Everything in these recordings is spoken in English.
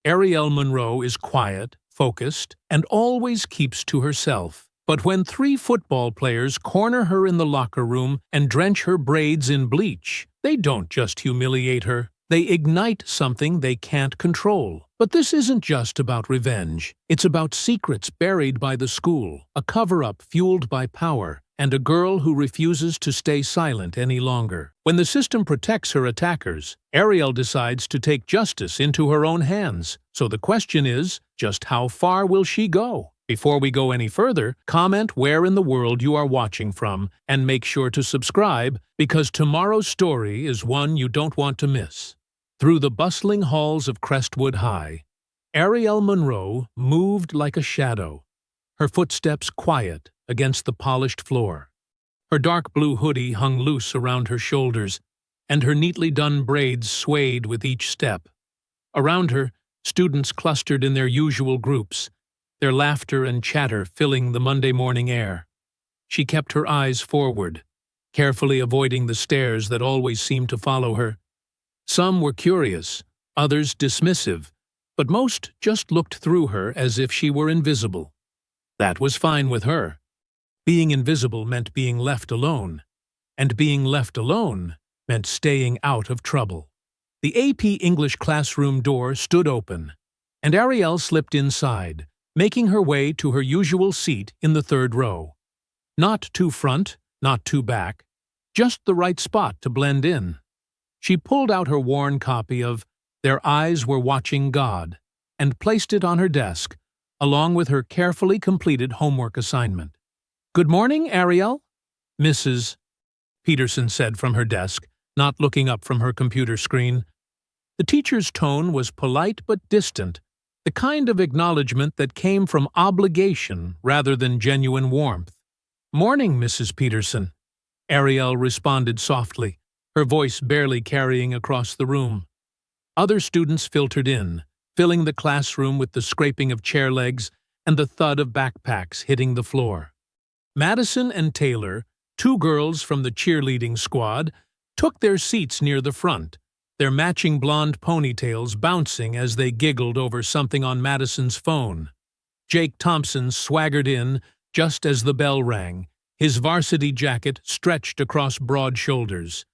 Ariel Monroe is quiet, focused, and always keeps to herself. But when 3 football players corner her in the locker room and drench her braids in bleach, they don't just humiliate her. They ignite something they can't control. But this isn't just about revenge. It's about secrets buried by the school, a cover-up fueled by power, and a girl who refuses to stay silent any longer. When the system protects her attackers, Ariel decides to take justice into her own hands. So the question is, just how far will she go? Before we go any further, comment where in the world you are watching from, and make sure to subscribe, because tomorrow's story is one you don't want to miss. Through the bustling halls of Crestwood High, Ariel Monroe moved like a shadow, her footsteps quiet against the polished floor. Her dark blue hoodie hung loose around her shoulders, and her neatly done braids swayed with each step. Around her, students clustered in their usual groups, their laughter and chatter filling the Monday morning air. She kept her eyes forward, carefully avoiding the stares that always seemed to follow her. Some were curious, others dismissive, but most just looked through her as if she were invisible. That was fine with her. Being invisible meant being left alone, and being left alone meant staying out of trouble. The AP English classroom door stood open, and Ariel slipped inside, making her way to her usual seat in the 3rd row. Not too front, not too back, just the right spot to blend in. She pulled out her worn copy of Their Eyes Were Watching God and placed it on her desk, along with her carefully completed homework assignment. "Good morning, Ariel," Mrs. Peterson said from her desk, not looking up from her computer screen. The teacher's tone was polite but distant, the kind of acknowledgement that came from obligation rather than genuine warmth. "Morning, Mrs. Peterson," Ariel responded softly, her voice barely carrying across the room. Other students filtered in, filling the classroom with the scraping of chair legs and the thud of backpacks hitting the floor. Madison and Taylor, 2 girls from the cheerleading squad, took their seats near the front, their matching blonde ponytails bouncing as they giggled over something on Madison's phone. Jake Thompson swaggered in just as the bell rang, his varsity jacket stretched across broad shoulders.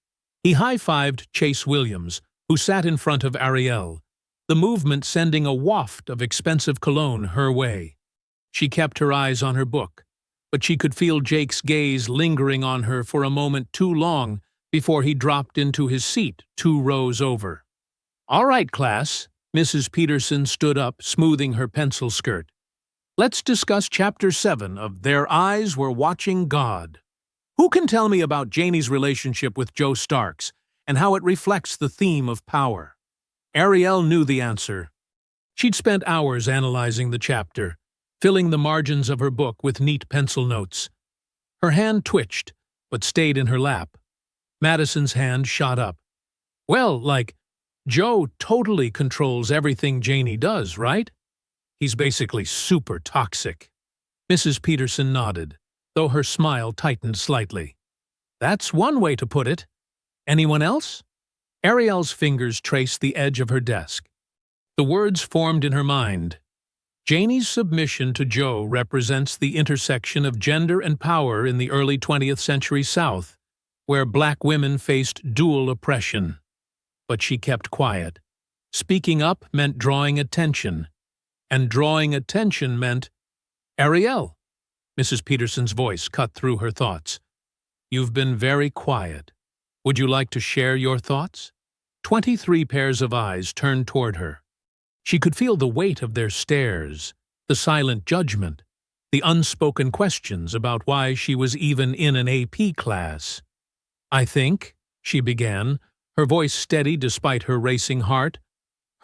He high-fived Chase Williams, who sat in front of Ariel, the movement sending a waft of expensive cologne her way. She kept her eyes on her book, but she could feel Jake's gaze lingering on her for a moment too long before he dropped into his seat 2 rows over. "All right, class," Mrs. Peterson stood up, smoothing her pencil skirt. "Let's discuss Chapter 7 of Their Eyes Were Watching God. Who can tell me about Janie's relationship with Joe Starks and how it reflects the theme of power?" Ariel knew the answer. She'd spent hours analyzing the chapter, filling the margins of her book with neat pencil notes. Her hand twitched, but stayed in her lap. Madison's hand shot up. "Well, like, Joe totally controls everything Janie does, right? He's basically super toxic." Mrs. Peterson nodded, though her smile tightened slightly. "That's one way to put it. Anyone else?" Ariel's fingers traced the edge of her desk. The words formed in her mind. Janie's submission to Joe represents the intersection of gender and power in the early 20th century South, where black women faced dual oppression. But she kept quiet. Speaking up meant drawing attention, and drawing attention meant, "Ariel," Mrs. Peterson's voice cut through her thoughts. "You've been very quiet. Would you like to share your thoughts?" 23 pairs of eyes turned toward her. She could feel the weight of their stares, the silent judgment, the unspoken questions about why she was even in an AP class. "I think," she began, her voice steady despite her racing heart,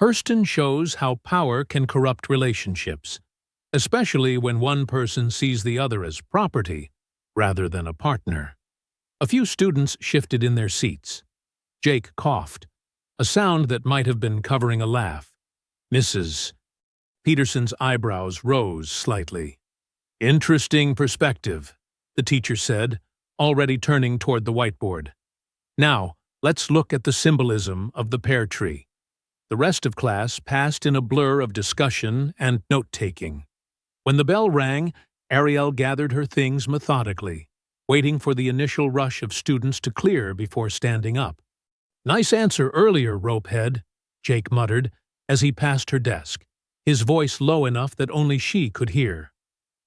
"Hurston shows how power can corrupt relationships, especially when one person sees the other as property rather than a partner." A few students shifted in their seats. Jake coughed, a sound that might have been covering a laugh. Mrs. Peterson's eyebrows rose slightly. "Interesting perspective," the teacher said, already turning toward the whiteboard. "Now, let's look at the symbolism of the pear tree. The rest of class passed in a blur of discussion and note-taking. When the bell rang, Ariel gathered her things methodically, waiting for the initial rush of students to clear before standing up. "Nice answer earlier, Ropehead," Jake muttered as he passed her desk, his voice low enough that only she could hear.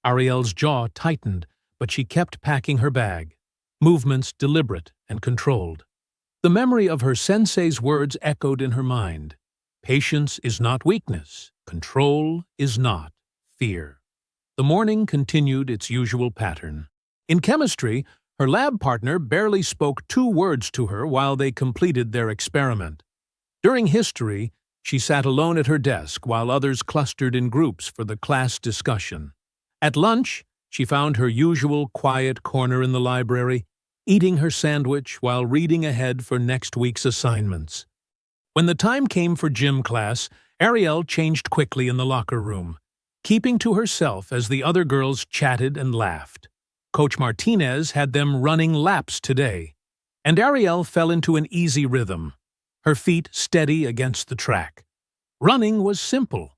Ariel's jaw tightened, but she kept packing her bag, movements deliberate and controlled. The memory of her sensei's words echoed in her mind. Patience is not weakness. Control is not fear. The morning continued its usual pattern. In chemistry, her lab partner barely spoke 2 words to her while they completed their experiment. During history, she sat alone at her desk while others clustered in groups for the class discussion. At lunch, she found her usual quiet corner in the library, eating her sandwich while reading ahead for next week's assignments. When the time came for gym class, Ariel changed quickly in the locker room, keeping to herself as the other girls chatted and laughed. Coach Martinez had them running laps today, and Ariel fell into an easy rhythm, her feet steady against the track. Running was simple.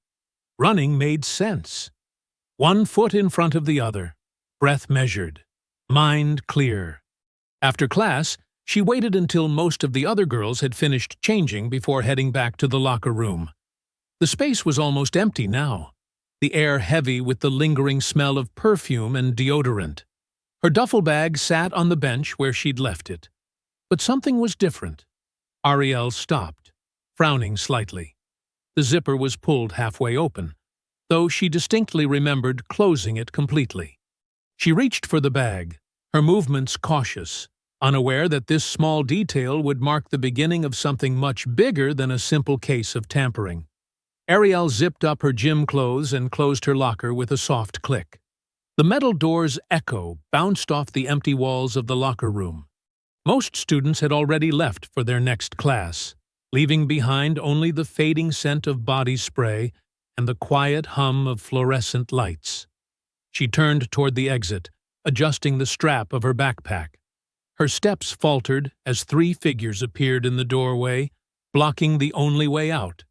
Running made sense. 1 foot in front of the other, breath measured, mind clear. After class, she waited until most of the other girls had finished changing before heading back to the locker room. The space was almost empty now, the air heavy with the lingering smell of perfume and deodorant. Her duffel bag sat on the bench where she'd left it. But something was different. Ariel stopped, frowning slightly. The zipper was pulled halfway open, though she distinctly remembered closing it completely. She reached for the bag, her movements cautious, unaware that this small detail would mark the beginning of something much bigger than a simple case of tampering. Ariel zipped up her gym clothes and closed her locker with a soft click. The metal door's echo bounced off the empty walls of the locker room. Most students had already left for their next class, leaving behind only the fading scent of body spray and the quiet hum of fluorescent lights. She turned toward the exit, adjusting the strap of her backpack. Her steps faltered as 3 figures appeared in the doorway, blocking the only way out.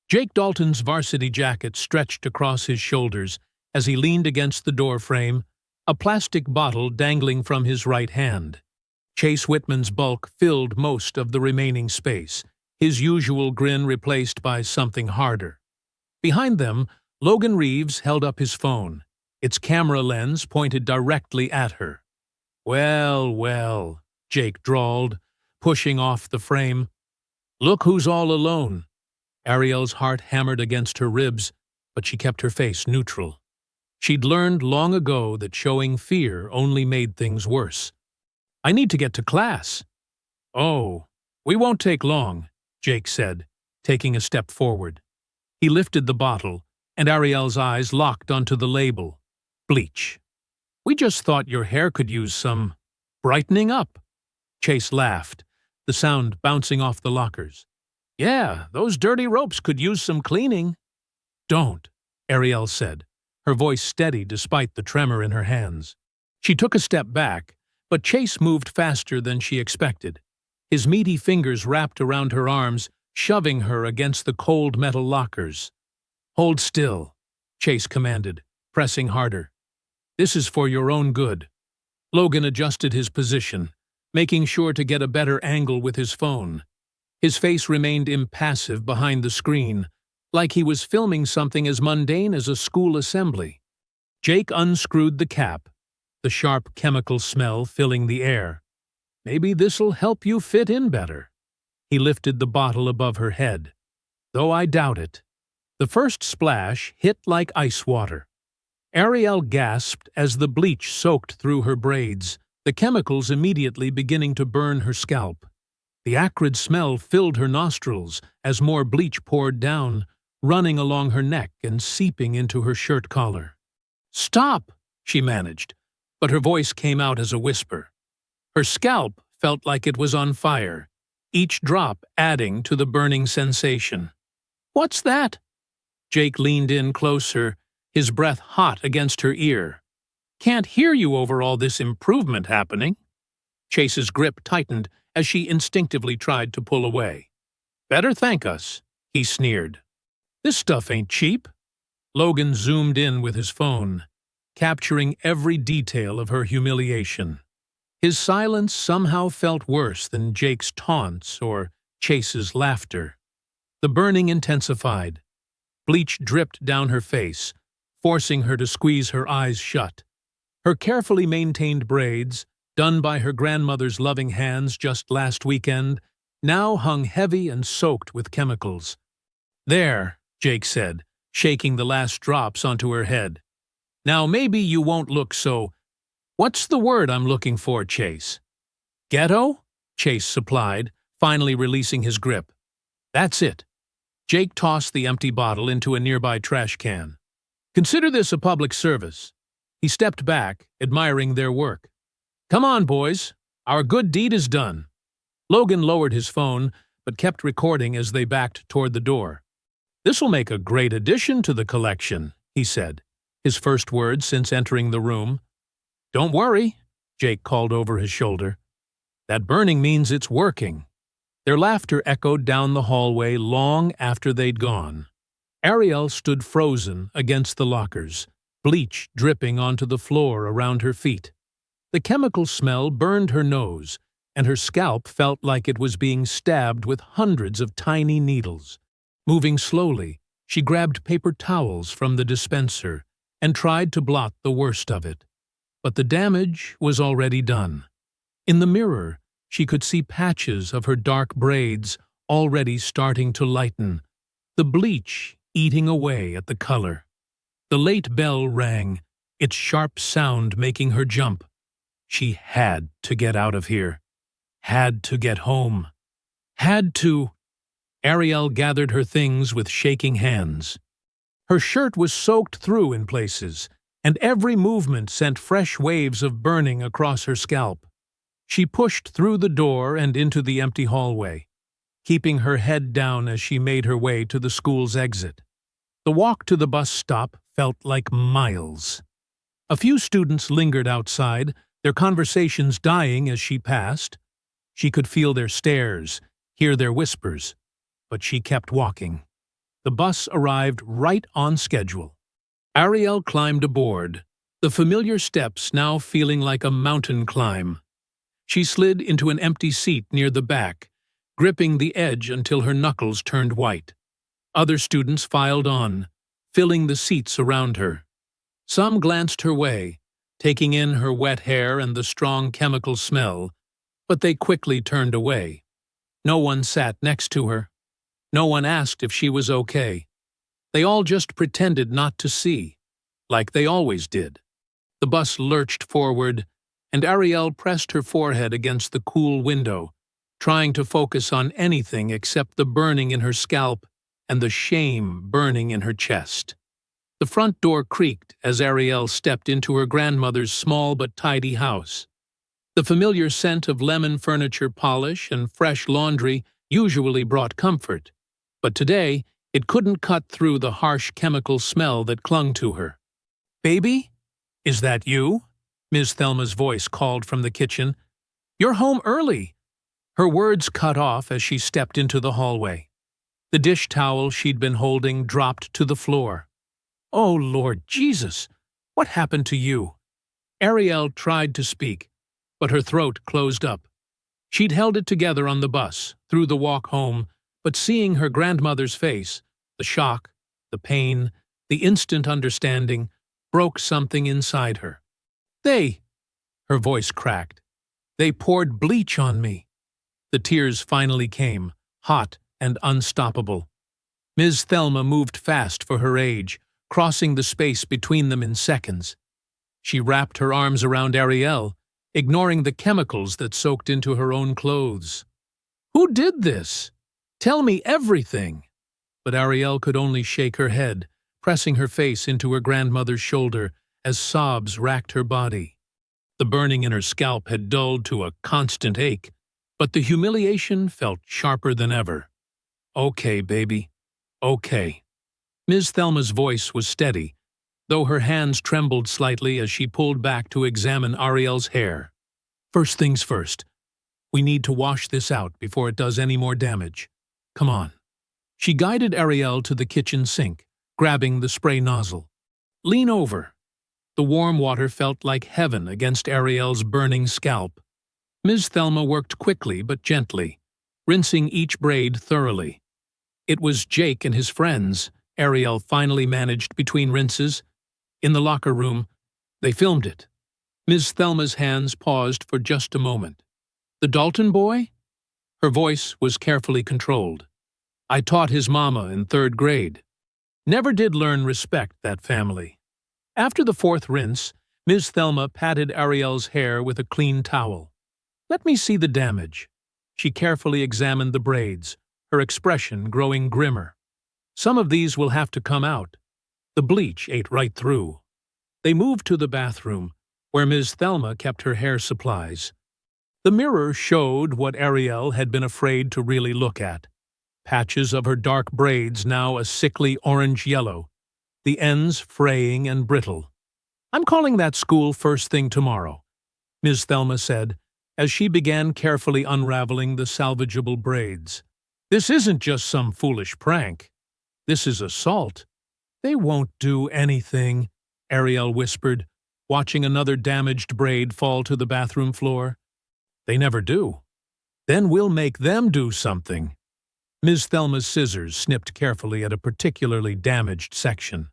Jake Dalton's varsity jacket stretched across his shoulders as he leaned against the doorframe, a plastic bottle dangling from his right hand. Chase Whitman's bulk filled most of the remaining space, his usual grin replaced by something harder. Behind them, Logan Reeves held up his phone, its camera lens pointed directly at her. "Well, well," Jake drawled, pushing off the frame. "Look who's all alone." Ariel's heart hammered against her ribs, but she kept her face neutral. She'd learned long ago that showing fear only made things worse. "I need to get to class." "Oh, we won't take long," Jake said, taking a step forward. He lifted the bottle, and Ariel's eyes locked onto the label. Bleach. "We just thought your hair could use some brightening up." Chase laughed, the sound bouncing off the lockers. "Yeah, those dirty ropes could use some cleaning." "Don't," Ariel said, her voice steady despite the tremor in her hands. She took a step back, but Chase moved faster than she expected. His meaty fingers wrapped around her arms, shoving her against the cold metal lockers. "Hold still," Chase commanded, pressing harder. "This is for your own good." Logan adjusted his position, making sure to get a better angle with his phone. His face remained impassive behind the screen, like he was filming something as mundane as a school assembly. Jake unscrewed the cap, the sharp chemical smell filling the air. "Maybe this'll help you fit in better." He lifted the bottle above her head. "Though I doubt it." The first splash hit like ice water. Ariel gasped as the bleach soaked through her braids, the chemicals immediately beginning to burn her scalp. The acrid smell filled her nostrils as more bleach poured down, running along her neck and seeping into her shirt collar. "Stop!" she managed, but her voice came out as a whisper. Her scalp felt like it was on fire, each drop adding to the burning sensation. "What's that?" Jake leaned in closer, his breath hot against her ear. "Can't hear you over all this improvement happening." Chase's grip tightened as she instinctively tried to pull away. "Better thank us," he sneered. "This stuff ain't cheap." Logan zoomed in with his phone, capturing every detail of her humiliation. His silence somehow felt worse than Jake's taunts or Chase's laughter. The burning intensified. Bleach dripped down her face, forcing her to squeeze her eyes shut. Her carefully maintained braids, done by her grandmother's loving hands just last weekend, now hung heavy and soaked with chemicals. "There," Jake said, shaking the last drops onto her head. "Now maybe you won't look so— What's the word I'm looking for, Chase?" "Ghetto?" Chase supplied, finally releasing his grip. "That's it." Jake tossed the empty bottle into a nearby trash can. "Consider this a public service." He stepped back, admiring their work. "Come on, boys. Our good deed is done." Logan lowered his phone, but kept recording as they backed toward the door. "This'll make a great addition to the collection," he said, his first words since entering the room. "Don't worry," Jake called over his shoulder. "That burning means it's working." Their laughter echoed down the hallway long after they'd gone. Ariel stood frozen against the lockers, bleach dripping onto the floor around her feet. The chemical smell burned her nose, and her scalp felt like it was being stabbed with hundreds of tiny needles. Moving slowly, she grabbed paper towels from the dispenser and tried to blot the worst of it. But the damage was already done. In the mirror, she could see patches of her dark braids already starting to lighten, the bleach eating away at the color. The late bell rang, its sharp sound making her jump. She had to get out of here. Had to get home. Had to— Ariel gathered her things with shaking hands. Her shirt was soaked through in places, and every movement sent fresh waves of burning across her scalp. She pushed through the door and into the empty hallway, keeping her head down as she made her way to the school's exit. The walk to the bus stop felt like miles. A few students lingered outside, their conversations dying as she passed. She could feel their stares, hear their whispers, but she kept walking. The bus arrived right on schedule. Ariel climbed aboard, the familiar steps now feeling like a mountain climb. She slid into an empty seat near the back, gripping the edge until her knuckles turned white. Other students filed on, filling the seats around her. Some glanced her way, taking in her wet hair and the strong chemical smell, but they quickly turned away. No one sat next to her. No one asked if she was okay. They all just pretended not to see, like they always did. The bus lurched forward, and Ariel pressed her forehead against the cool window, trying to focus on anything except the burning in her scalp and the shame burning in her chest. The front door creaked as Ariel stepped into her grandmother's small but tidy house. The familiar scent of lemon furniture polish and fresh laundry usually brought comfort, but today it couldn't cut through the harsh chemical smell that clung to her. "Baby? Is that you?" Ms. Thelma's voice called from the kitchen. "You're home early." Her words cut off as she stepped into the hallway. The dish towel she'd been holding dropped to the floor. "Oh, Lord Jesus! What happened to you?" Ariel tried to speak, but her throat closed up. She'd held it together on the bus, through the walk home, but seeing her grandmother's face, the shock, the pain, the instant understanding, broke something inside her. Her voice cracked. "They poured bleach on me." The tears finally came, hot and unstoppable. Ms. Thelma moved fast for her age, crossing the space between them in seconds. She wrapped her arms around Ariel, ignoring the chemicals that soaked into her own clothes. "Who did this? Tell me everything." But Ariel could only shake her head, pressing her face into her grandmother's shoulder as sobs racked her body. The burning in her scalp had dulled to a constant ache, but the humiliation felt sharper than ever. "Okay, baby. Okay." Ms. Thelma's voice was steady, though her hands trembled slightly as she pulled back to examine Ariel's hair. "First things first. We need to wash this out before it does any more damage. Come on." She guided Ariel to the kitchen sink, grabbing the spray nozzle. "Lean over." The warm water felt like heaven against Ariel's burning scalp. Ms. Thelma worked quickly but gently, rinsing each braid thoroughly. It was Jake and his friends, Ariel finally managed between rinses. In the locker room, they filmed it. Ms. Thelma's hands paused for just a moment. "The Dalton boy?" Her voice was carefully controlled. "I taught his mama in 3rd grade. Never did learn respect, that family." After the 4th rinse, Ms. Thelma patted Ariel's hair with a clean towel. "Let me see the damage." She carefully examined the braids, her expression growing grimmer. "Some of these will have to come out. The bleach ate right through." They moved to the bathroom, where Ms. Thelma kept her hair supplies. The mirror showed what Ariel had been afraid to really look at. Patches of her dark braids now a sickly orange-yellow, the ends fraying and brittle. "I'm calling that school first thing tomorrow," Ms. Thelma said, as she began carefully unraveling the salvageable braids. "This isn't just some foolish prank. This is assault." "They won't do anything," Ariel whispered, watching another damaged braid fall to the bathroom floor. "They never do." "Then we'll make them do something." Ms. Thelma's scissors snipped carefully at a particularly damaged section.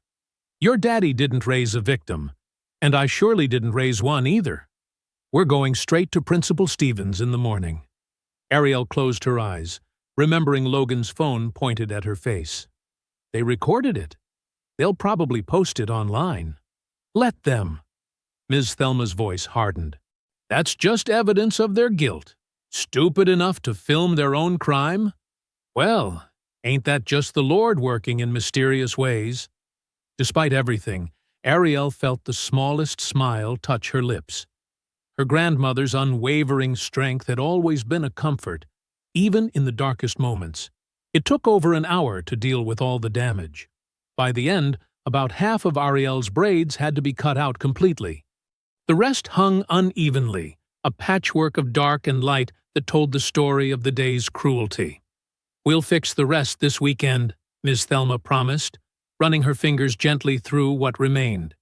"Your daddy didn't raise a victim, and I surely didn't raise one either. We're going straight to Principal Stevens in the morning." Ariel closed her eyes, remembering Logan's phone pointed at her face. "They recorded it. They'll probably post it online." "Let them." Ms. Thelma's voice hardened. "That's just evidence of their guilt. Stupid enough to film their own crime? Well, ain't that just the Lord working in mysterious ways?" Despite everything, Ariel felt the smallest smile touch her lips. Her grandmother's unwavering strength had always been a comfort, even in the darkest moments. It took over an hour to deal with all the damage. By the end, about half of Ariel's braids had to be cut out completely. The rest hung unevenly, a patchwork of dark and light that told the story of the day's cruelty. "We'll fix the rest this weekend," Ms. Thelma promised, running her fingers gently through what remained.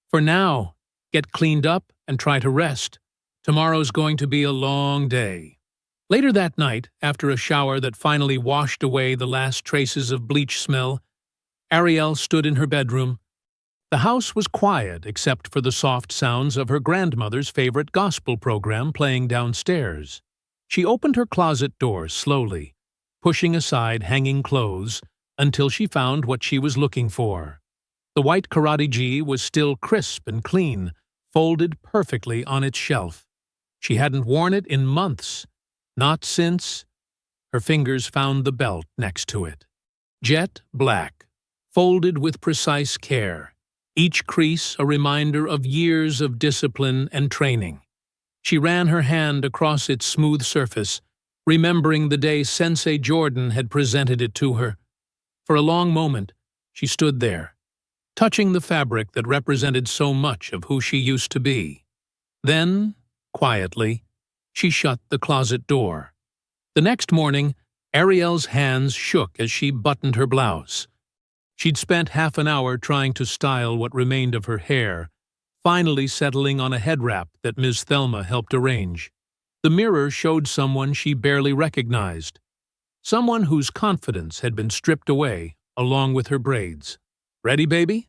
"For now, get cleaned up and try to rest. Tomorrow's going to be a long day." Later that night, after a shower that finally washed away the last traces of bleach smell, Ariel stood in her bedroom. The house was quiet except for the soft sounds of her grandmother's favorite gospel program playing downstairs. She opened her closet door slowly, pushing aside hanging clothes until she found what she was looking for. The white Prodigy was still crisp and clean, folded perfectly on its shelf. She hadn't worn it in months, not since. Her fingers found the belt next to it. Jet black, folded with precise care, each crease a reminder of years of discipline and training. She ran her hand across its smooth surface, remembering the day Sensei Jordan had presented it to her. For a long moment, she stood there, touching the fabric that represented so much of who she used to be. Then, quietly, she shut the closet door. The next morning, Ariel's hands shook as she buttoned her blouse. She'd spent half an hour trying to style what remained of her hair, finally settling on a head wrap that Ms. Thelma helped arrange. The mirror showed someone she barely recognized, someone whose confidence had been stripped away along with her braids. "Ready, baby?"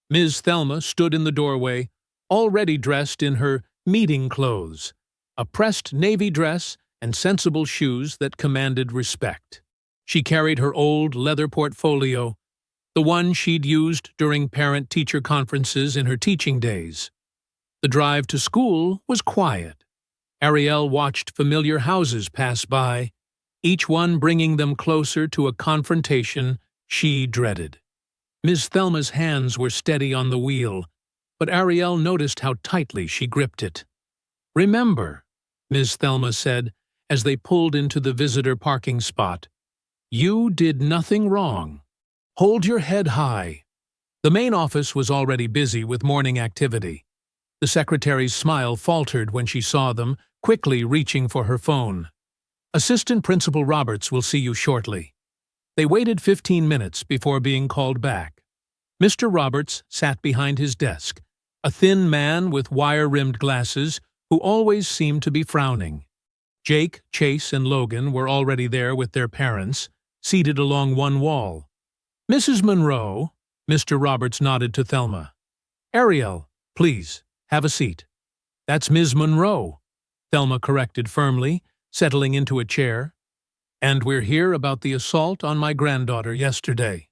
Ms. Thelma stood in the doorway, already dressed in her meeting clothes, a pressed navy dress and sensible shoes that commanded respect. She carried her old leather portfolio, the one she'd used during parent-teacher conferences in her teaching days. The drive to school was quiet. Ariel watched familiar houses pass by, each one bringing them closer to a confrontation she dreaded. Ms. Thelma's hands were steady on the wheel, but Ariel noticed how tightly she gripped it. "Remember," Ms. Thelma said as they pulled into the visitor parking spot, "you did nothing wrong. Hold your head high." The main office was already busy with morning activity. The secretary's smile faltered when she saw them, quickly reaching for her phone. "Assistant Principal Roberts will see you shortly." They waited 15 minutes before being called back. Mr. Roberts sat behind his desk, a thin man with wire-rimmed glasses who always seemed to be frowning. Jake, Chase, and Logan were already there with their parents, seated along one wall. "Mrs. Monroe," Mr. Roberts nodded to Thelma. "Ariel, please, have a seat." "That's Ms. Monroe," Thelma corrected firmly, settling into a chair. "And we're here about the assault on my granddaughter yesterday."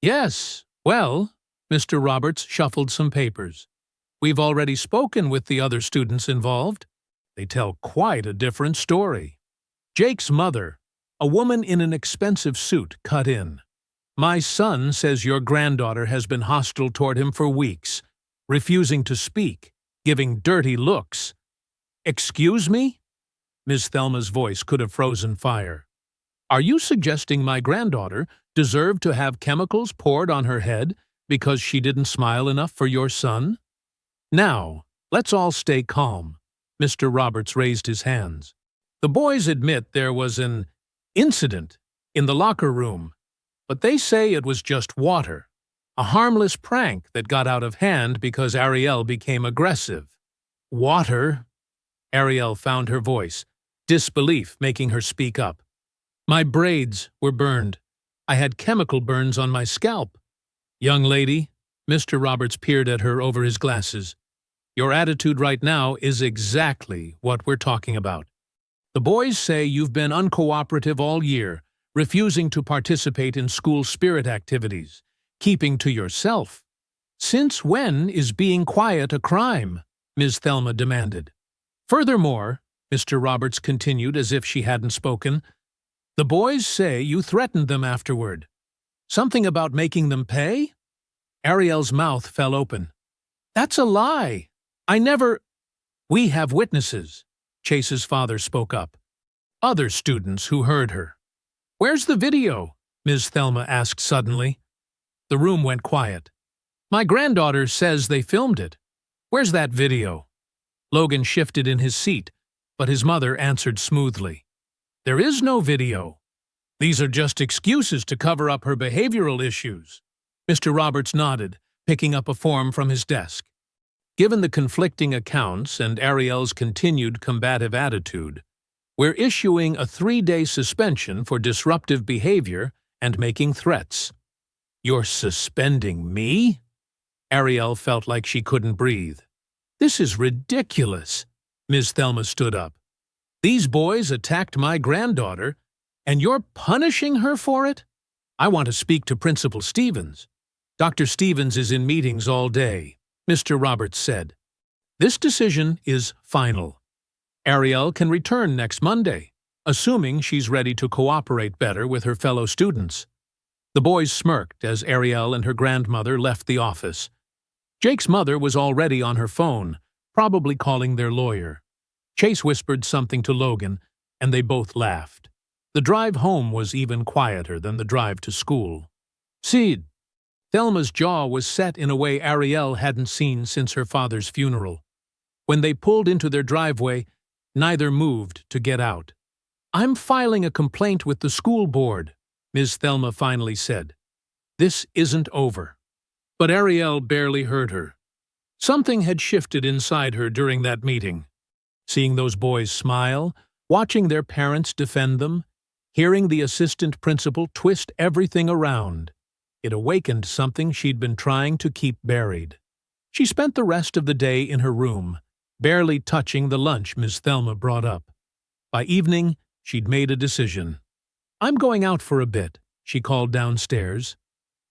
"Yes, well," Mr. Roberts shuffled some papers. "We've already spoken with the other students involved. They tell quite a different story." Jake's mother, a woman in an expensive suit, cut in. "My son says your granddaughter has been hostile toward him for weeks, refusing to speak, giving dirty looks." "Excuse me?" Miss Thelma's voice could have frozen fire. "Are you suggesting my granddaughter deserved to have chemicals poured on her head because she didn't smile enough for your son?" "Now, let's all stay calm." Mr. Roberts raised his hands. "The boys admit there was an incident in the locker room, but they say it was just water, a harmless prank that got out of hand because Ariel became aggressive." "Water?" Ariel found her voice, disbelief making her speak up. "My braids were burned. I had chemical burns on my scalp." "Young lady," Mr. Roberts peered at her over his glasses, "your attitude right now is exactly what we're talking about. The boys say you've been uncooperative all year, refusing to participate in school spirit activities, keeping to yourself. Since when is being quiet a crime?" Ms. Thelma demanded. "Furthermore," Mr. Roberts continued as if she hadn't spoken, "the boys say you threatened them afterward. Something about making them pay?" Ariel's mouth fell open. "That's a lie. I never—" "We have witnesses," Chase's father spoke up. Other students who heard her. "Where's the video?" Ms. Thelma asked suddenly. The room went quiet. "My granddaughter says they filmed it. Where's that video?" Logan shifted in his seat, but his mother answered smoothly. "There is no video. These are just excuses to cover up her behavioral issues." Mr. Roberts nodded, picking up a form from his desk. "Given the conflicting accounts and Ariel's continued combative attitude, we're issuing a 3-day suspension for disruptive behavior and making threats." "You're suspending me?" Ariel felt like she couldn't breathe. "This is ridiculous." Ms. Thelma stood up. "These boys attacked my granddaughter, and you're punishing her for it? I want to speak to Principal Stevens." "Dr. Stevens is in meetings all day," Mr. Roberts said. "This decision is final. Ariel can return next Monday, assuming she's ready to cooperate better with her fellow students." The boys smirked as Ariel and her grandmother left the office. Jake's mother was already on her phone, probably calling their lawyer. Chase whispered something to Logan, and they both laughed. The drive home was even quieter than the drive to school. "Sid." Thelma's jaw was set in a way Ariel hadn't seen since her father's funeral. When they pulled into their driveway, neither moved to get out. "I'm filing a complaint with the school board," Ms. Thelma finally said. "This isn't over." But Ariel barely heard her. Something had shifted inside her during that meeting. Seeing those boys smile, watching their parents defend them, hearing the assistant principal twist everything around, it awakened something she'd been trying to keep buried. She spent the rest of the day in her room, barely touching the lunch Ms. Thelma brought up. By evening, she'd made a decision. "I'm going out for a bit," she called downstairs.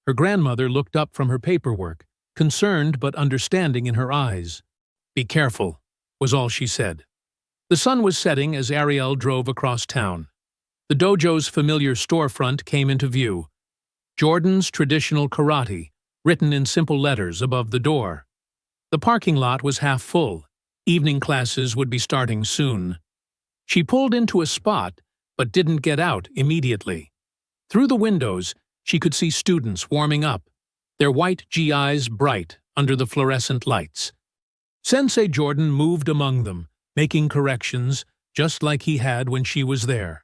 Her grandmother looked up from her paperwork, concerned but understanding in her eyes. "Be careful," was all she said. The sun was setting as Ariel drove across town. The dojo's familiar storefront came into view. Jordan's Traditional Karate, written in simple letters above the door. The parking lot was half full. Evening classes would be starting soon. She pulled into a spot, but didn't get out immediately. Through the windows, she could see students warming up, their white GIs bright under the fluorescent lights. Sensei Jordan moved among them, making corrections, just like he had when she was there.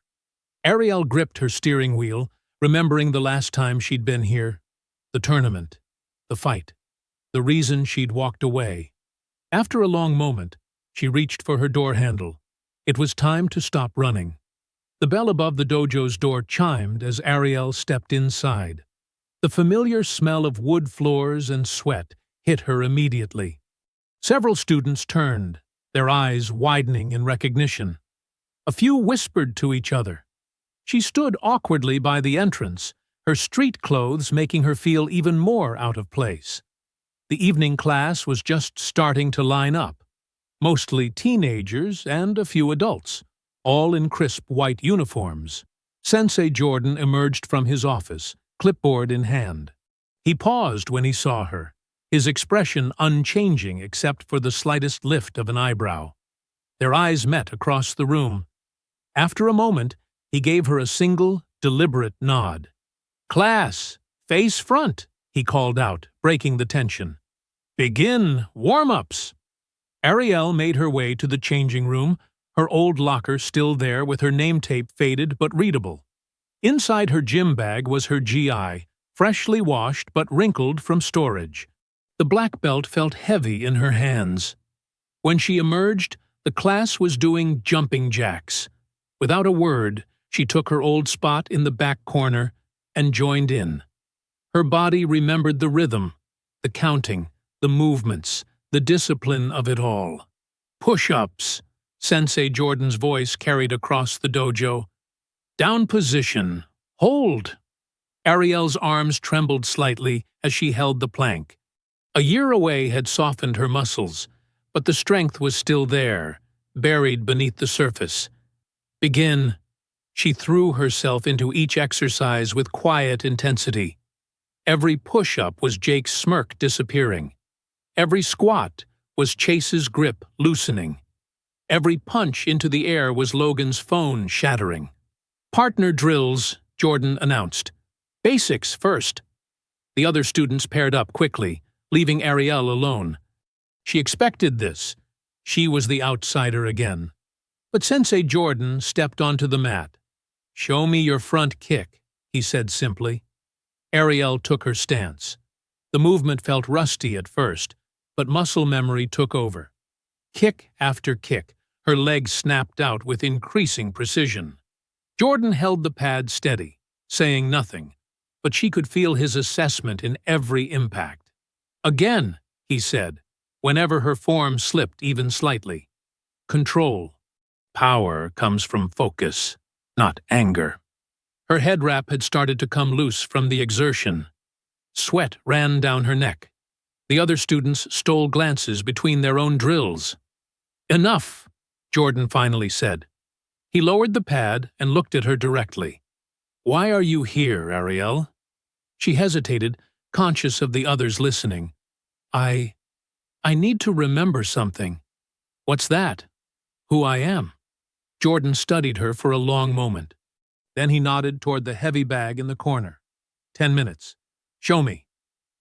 Ariel gripped her steering wheel, remembering the last time she'd been here, the tournament, the fight, the reason she'd walked away. After a long moment, she reached for her door handle. It was time to stop running. The bell above the dojo's door chimed as Ariel stepped inside. The familiar smell of wood floors and sweat hit her immediately. Several students turned, their eyes widening in recognition. A few whispered to each other. She stood awkwardly by the entrance, her street clothes making her feel even more out of place. The evening class was just starting to line up, mostly teenagers and a few adults, all in crisp white uniforms. Sensei Jordan emerged from his office, clipboard in hand. He paused when he saw her, his expression unchanging except for the slightest lift of an eyebrow. Their eyes met across the room. After a moment, he gave her a single, deliberate nod. "Class, face front," he called out, breaking the tension. "Begin warm-ups." Ariel made her way to the changing room, her old locker still there with her name tape faded but readable. Inside her gym bag was her GI, freshly washed but wrinkled from storage. The black belt felt heavy in her hands. When she emerged, the class was doing jumping jacks. Without a word, she took her old spot in the back corner and joined in. Her body remembered the rhythm, the counting, the movements, the discipline of it all. "Push-ups," Sensei Jordan's voice carried across the dojo. "Down position. Hold." Ariel's arms trembled slightly as she held the plank. A year away had softened her muscles, but the strength was still there, buried beneath the surface. "Begin." She threw herself into each exercise with quiet intensity. Every push-up was Jake's smirk disappearing. Every squat was Chase's grip loosening. Every punch into the air was Logan's phone shattering. "Partner drills," Jordan announced. "Basics first." The other students paired up quickly, leaving Ariel alone. She expected this. She was the outsider again. But Sensei Jordan stepped onto the mat. "Show me your front kick," he said simply. Ariel took her stance. The movement felt rusty at first, but muscle memory took over. Kick after kick, her legs snapped out with increasing precision. Jordan held the pad steady, saying nothing, but she could feel his assessment in every impact. "Again," he said, whenever her form slipped even slightly. "Control. Power comes from focus, not anger." Her head wrap had started to come loose from the exertion. Sweat ran down her neck. The other students stole glances between their own drills. "Enough," Jordan finally said. He lowered the pad and looked at her directly. "Why are you here, Ariel?" She hesitated, conscious of the others listening. I need to remember something." "What's that?" "Who I am." Jordan studied her for a long moment. Then he nodded toward the heavy bag in the corner. 10 minutes. "Show me."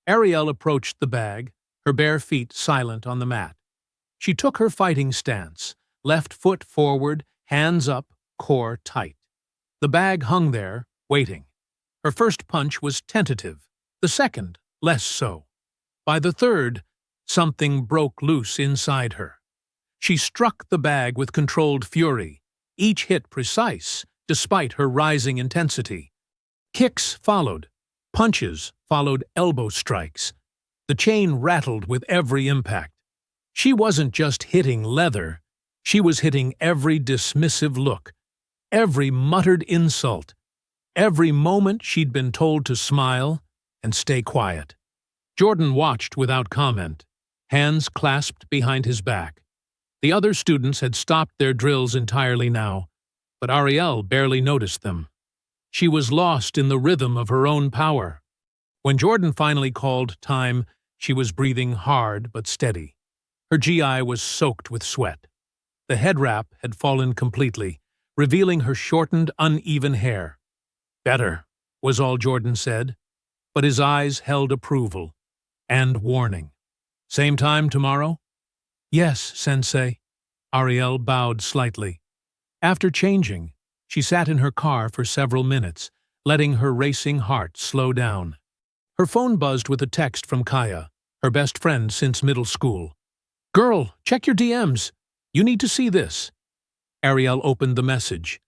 Ariel approached the bag, her bare feet silent on the mat. She took her fighting stance, left foot forward, hands up, core tight. The bag hung there, waiting. Her first punch was tentative, the second less so. By the third, something broke loose inside her. She struck the bag with controlled fury, each hit precise, despite her rising intensity. Kicks followed. Punches followed elbow strikes. The chain rattled with every impact. She wasn't just hitting leather. She was hitting every dismissive look, every muttered insult, every moment she'd been told to smile and stay quiet. Jordan watched without comment, hands clasped behind his back. The other students had stopped their drills entirely now, but Ariel barely noticed them. She was lost in the rhythm of her own power. When Jordan finally called time, she was breathing hard but steady. Her GI was soaked with sweat. The head wrap had fallen completely, revealing her shortened, uneven hair. "Better," was all Jordan said, but his eyes held approval and warning. "Same time tomorrow?" "Yes, Sensei." Ariel bowed slightly. After changing, she sat in her car for several minutes, letting her racing heart slow down. Her phone buzzed with a text from Kaya, her best friend since middle school. "Girl, check your DMs. You need to see this." Ariel opened the message.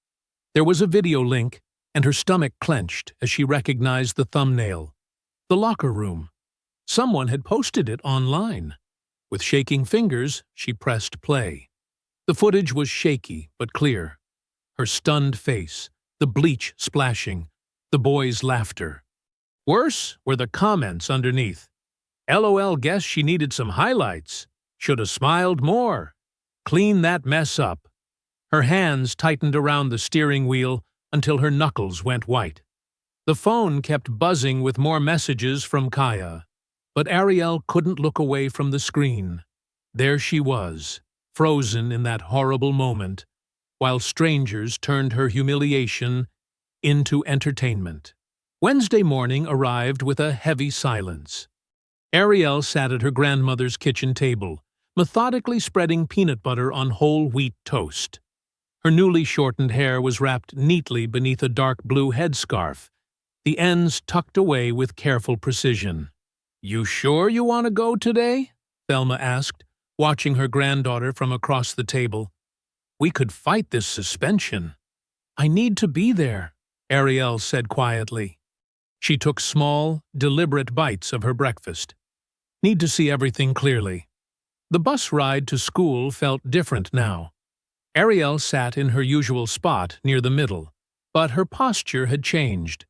There was a video link, and her stomach clenched as she recognized the thumbnail. The locker room. Someone had posted it online. With shaking fingers, she pressed play. The footage was shaky but clear. Her stunned face, the bleach splashing, the boys' laughter. Worse were the comments underneath. "LOL, guess she needed some highlights. Shoulda smiled more. Clean that mess up." Her hands tightened around the steering wheel until her knuckles went white. The phone kept buzzing with more messages from Kaya, but Ariel couldn't look away from the screen. There she was, frozen in that horrible moment, while strangers turned her humiliation into entertainment. Wednesday morning arrived with a heavy silence. Ariel sat at her grandmother's kitchen table, methodically spreading peanut butter on whole wheat toast. Her newly shortened hair was wrapped neatly beneath a dark blue headscarf, the ends tucked away with careful precision. "You sure you want to go today?" Thelma asked, watching her granddaughter from across the table. "We could fight this suspension." "I need to be there," Ariel said quietly. She took small, deliberate bites of her breakfast. "Need to see everything clearly." The bus ride to school felt different now. Ariel sat in her usual spot near the middle, but her posture had changed.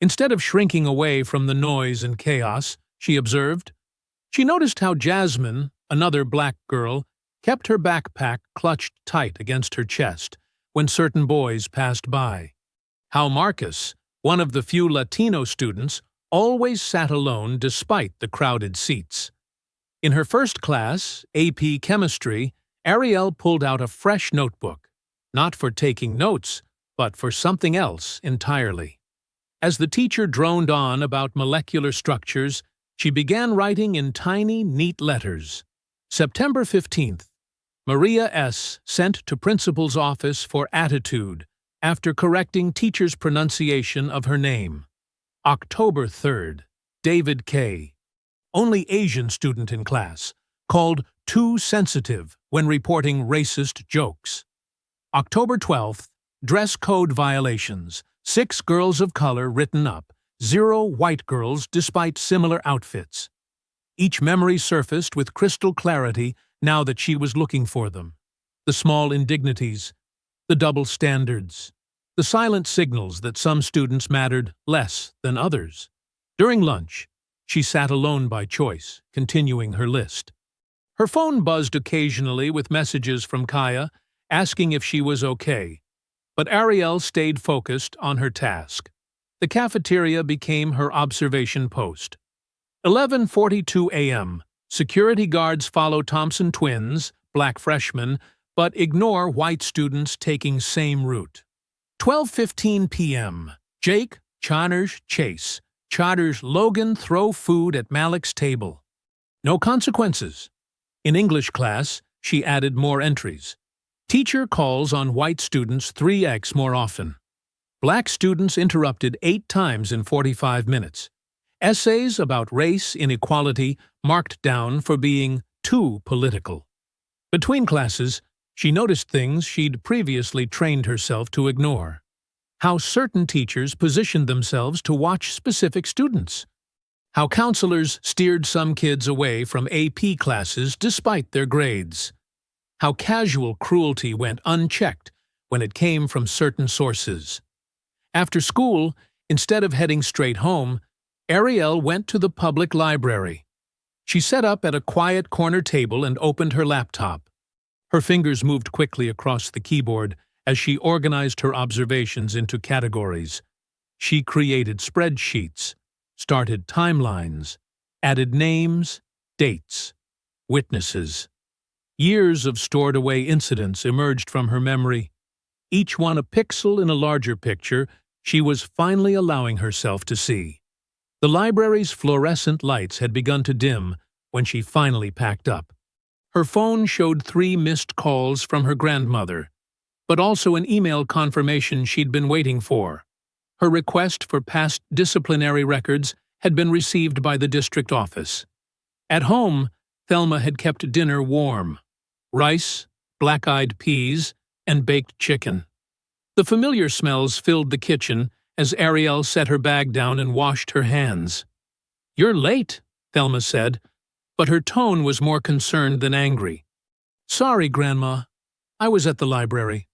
Instead of shrinking away from the noise and chaos, she observed. She noticed how Jasmine, another black girl, kept her backpack clutched tight against her chest when certain boys passed by. How Marcus, one of the few Latino students, always sat alone despite the crowded seats. In her first class, AP Chemistry, Ariel pulled out a fresh notebook, not for taking notes, but for something else entirely. As the teacher droned on about molecular structures, she began writing in tiny, neat letters. September 15th. Maria S. sent to principal's office for attitude after correcting teacher's pronunciation of her name. October 3rd. David K., only Asian student in class, called too sensitive when reporting racist jokes. October 12th. Dress code violations. 6 girls of color written up, 0 white girls despite similar outfits. Each memory surfaced with crystal clarity now that she was looking for them. The small indignities, the double standards, the silent signals that some students mattered less than others. During lunch, she sat alone by choice, continuing her list. Her phone buzzed occasionally with messages from Kaya, asking if she was okay, but Ariel stayed focused on her task. The cafeteria became her observation post. 11:42 a.m. Security guards follow Thompson twins, black freshmen, but ignore white students taking same route. 12:15 p.m. Jake, Connors, Chase, Charters Logan throw food at Malik's table. No consequences. In English class, she added more entries. Teacher calls on white students 3x more often. Black students interrupted 8 times in 45 minutes. Essays about race inequality marked down for being too political. Between classes, she noticed things she'd previously trained herself to ignore. How certain teachers positioned themselves to watch specific students. How counselors steered some kids away from AP classes despite their grades. How casual cruelty went unchecked when it came from certain sources. After school, instead of heading straight home, Ariel went to the public library. She sat up at a quiet corner table and opened her laptop. Her fingers moved quickly across the keyboard as she organized her observations into categories. She created spreadsheets, started timelines, added names, dates, witnesses. Years of stored-away incidents emerged from her memory. Each one a pixel in a larger picture she was finally allowing herself to see. The library's fluorescent lights had begun to dim when she finally packed up. Her phone showed 3 missed calls from her grandmother, but also an email confirmation she'd been waiting for. Her request for past disciplinary records had been received by the district office. At home, Thelma had kept dinner warm: rice, black-eyed peas, and baked chicken. The familiar smells filled the kitchen as Ariel set her bag down and washed her hands. "You're late," Thelma said, but her tone was more concerned than angry. "Sorry, Grandma. I was at the library."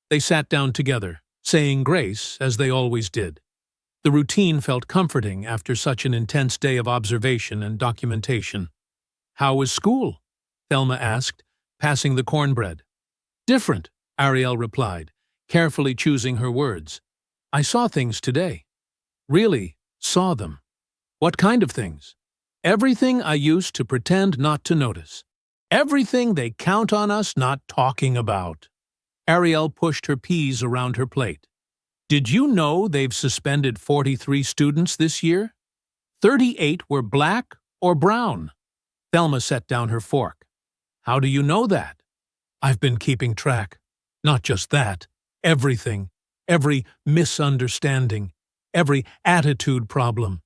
They sat down together, saying grace as they always did. The routine felt comforting after such an intense day of observation and documentation. "How was school?" Thelma asked, passing the cornbread. "Different," Ariel replied, carefully choosing her words. "I saw things today. Really saw them." "What kind of things?" "Everything I used to pretend not to notice. Everything they count on us not talking about." Ariel pushed her peas around her plate. "Did you know they've suspended 43 students this year? 38 were black or brown." Thelma set down her fork. "How do you know that?" "I've been keeping track. Not just that. Everything. Every misunderstanding. Every attitude problem.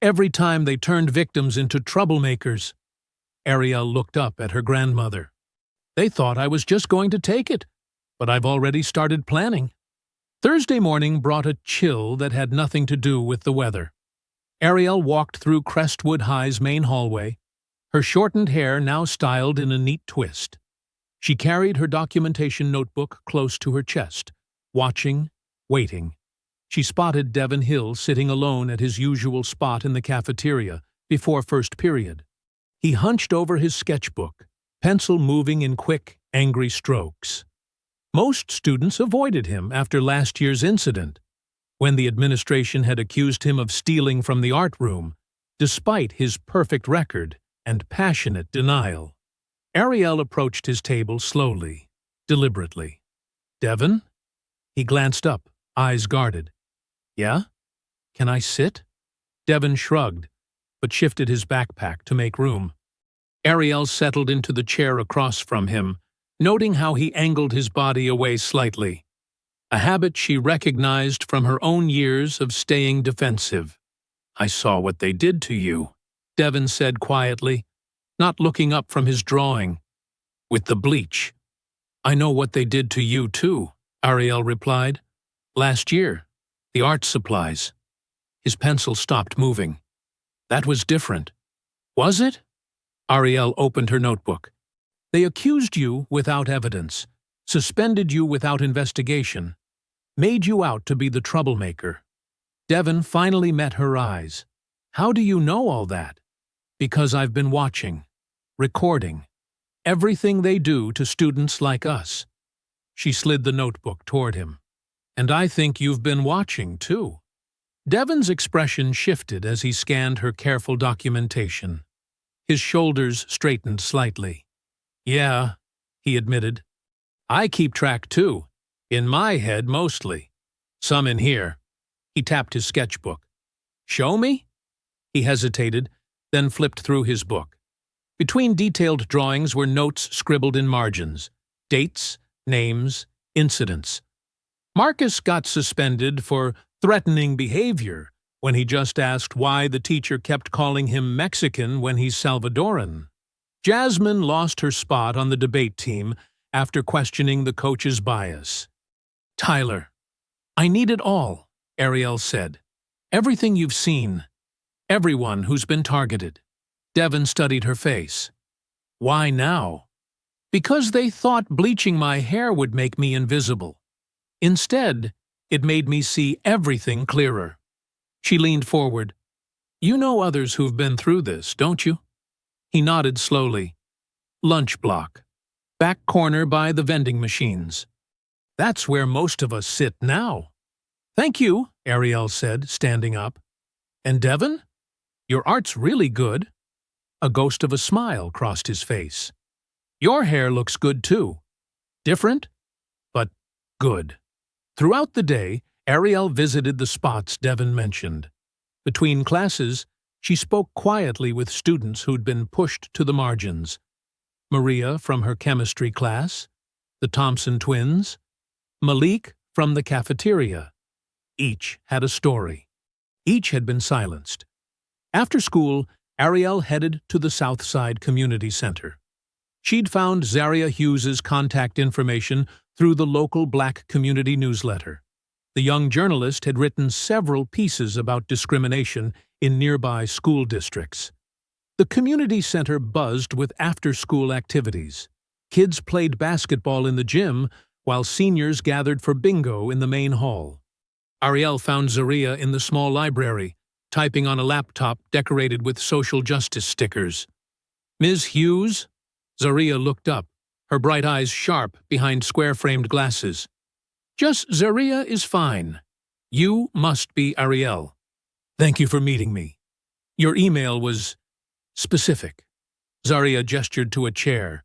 Every time they turned victims into troublemakers." Ariel looked up at her grandmother. "They thought I was just going to take it, but I've already started planning." Thursday morning brought a chill that had nothing to do with the weather. Ariel walked through Crestwood High's main hallway, her shortened hair now styled in a neat twist. She carried her documentation notebook close to her chest, watching, waiting. She spotted Devon Hill sitting alone at his usual spot in the cafeteria before first period. He hunched over his sketchbook, pencil moving in quick, angry strokes. Most students avoided him after last year's incident, when the administration had accused him of stealing from the art room, despite his perfect record and passionate denial. Ariel approached his table slowly, deliberately. "Devon?" He glanced up, eyes guarded. "Yeah? Can I sit?" Devon shrugged, but shifted his backpack to make room. Ariel settled into the chair across from him, noting how he angled his body away slightly, a habit she recognized from her own years of staying defensive. "I saw what they did to you," Devon said quietly, not looking up from his drawing. "With the bleach." "I know what they did to you, too," Ariel replied. "Last year, the art supplies." His pencil stopped moving. "That was different." "Was it?" Ariel opened her notebook. "They accused you without evidence, suspended you without investigation, made you out to be the troublemaker." Devon finally met her eyes. "How do you know all that?" "Because I've been watching, recording, everything they do to students like us." She slid the notebook toward him. "And I think you've been watching, too." Devon's expression shifted as he scanned her careful documentation. His shoulders straightened slightly. "Yeah," he admitted. "I keep track, too. In my head, mostly. Some in here." He tapped his sketchbook. "Show me?" He hesitated, then flipped through his book. Between detailed drawings were notes scribbled in margins: dates, names, incidents. Marcus got suspended for threatening behavior when he just asked why the teacher kept calling him Mexican when he's Salvadoran. Jasmine lost her spot on the debate team after questioning the coach's bias. "Tyler, I need it all," Ariel said. "Everything you've seen. Everyone who's been targeted." Devon studied her face. "Why now?" "Because they thought bleaching my hair would make me invisible. Instead, it made me see everything clearer." She leaned forward. "You know others who've been through this, don't you?" He nodded slowly. "Lunch block. Back corner by the vending machines. That's where most of us sit now." "Thank you," Ariel said, standing up. "And Devon? Your art's really good." A ghost of a smile crossed his face. "Your hair looks good, too. Different, but good." Throughout the day, Ariel visited the spots Devon mentioned. Between classes, she spoke quietly with students who'd been pushed to the margins. Maria from her chemistry class, the Thompson twins, Malik from the cafeteria. Each had a story. Each had been silenced. After school, Ariel headed to the Southside Community Center. She'd found Zaria Hughes's contact information through the local black community newsletter. The young journalist had written several pieces about discrimination in nearby school districts. The community center buzzed with after-school activities. Kids played basketball in the gym, while seniors gathered for bingo in the main hall. Ariel found Zaria in the small library, typing on a laptop decorated with social justice stickers. "Ms. Hughes?" Zaria looked up, her bright eyes sharp behind square-framed glasses. "Just Zaria is fine. You must be Ariel. Thank you for meeting me. Your email was specific." Zaria gestured to a chair.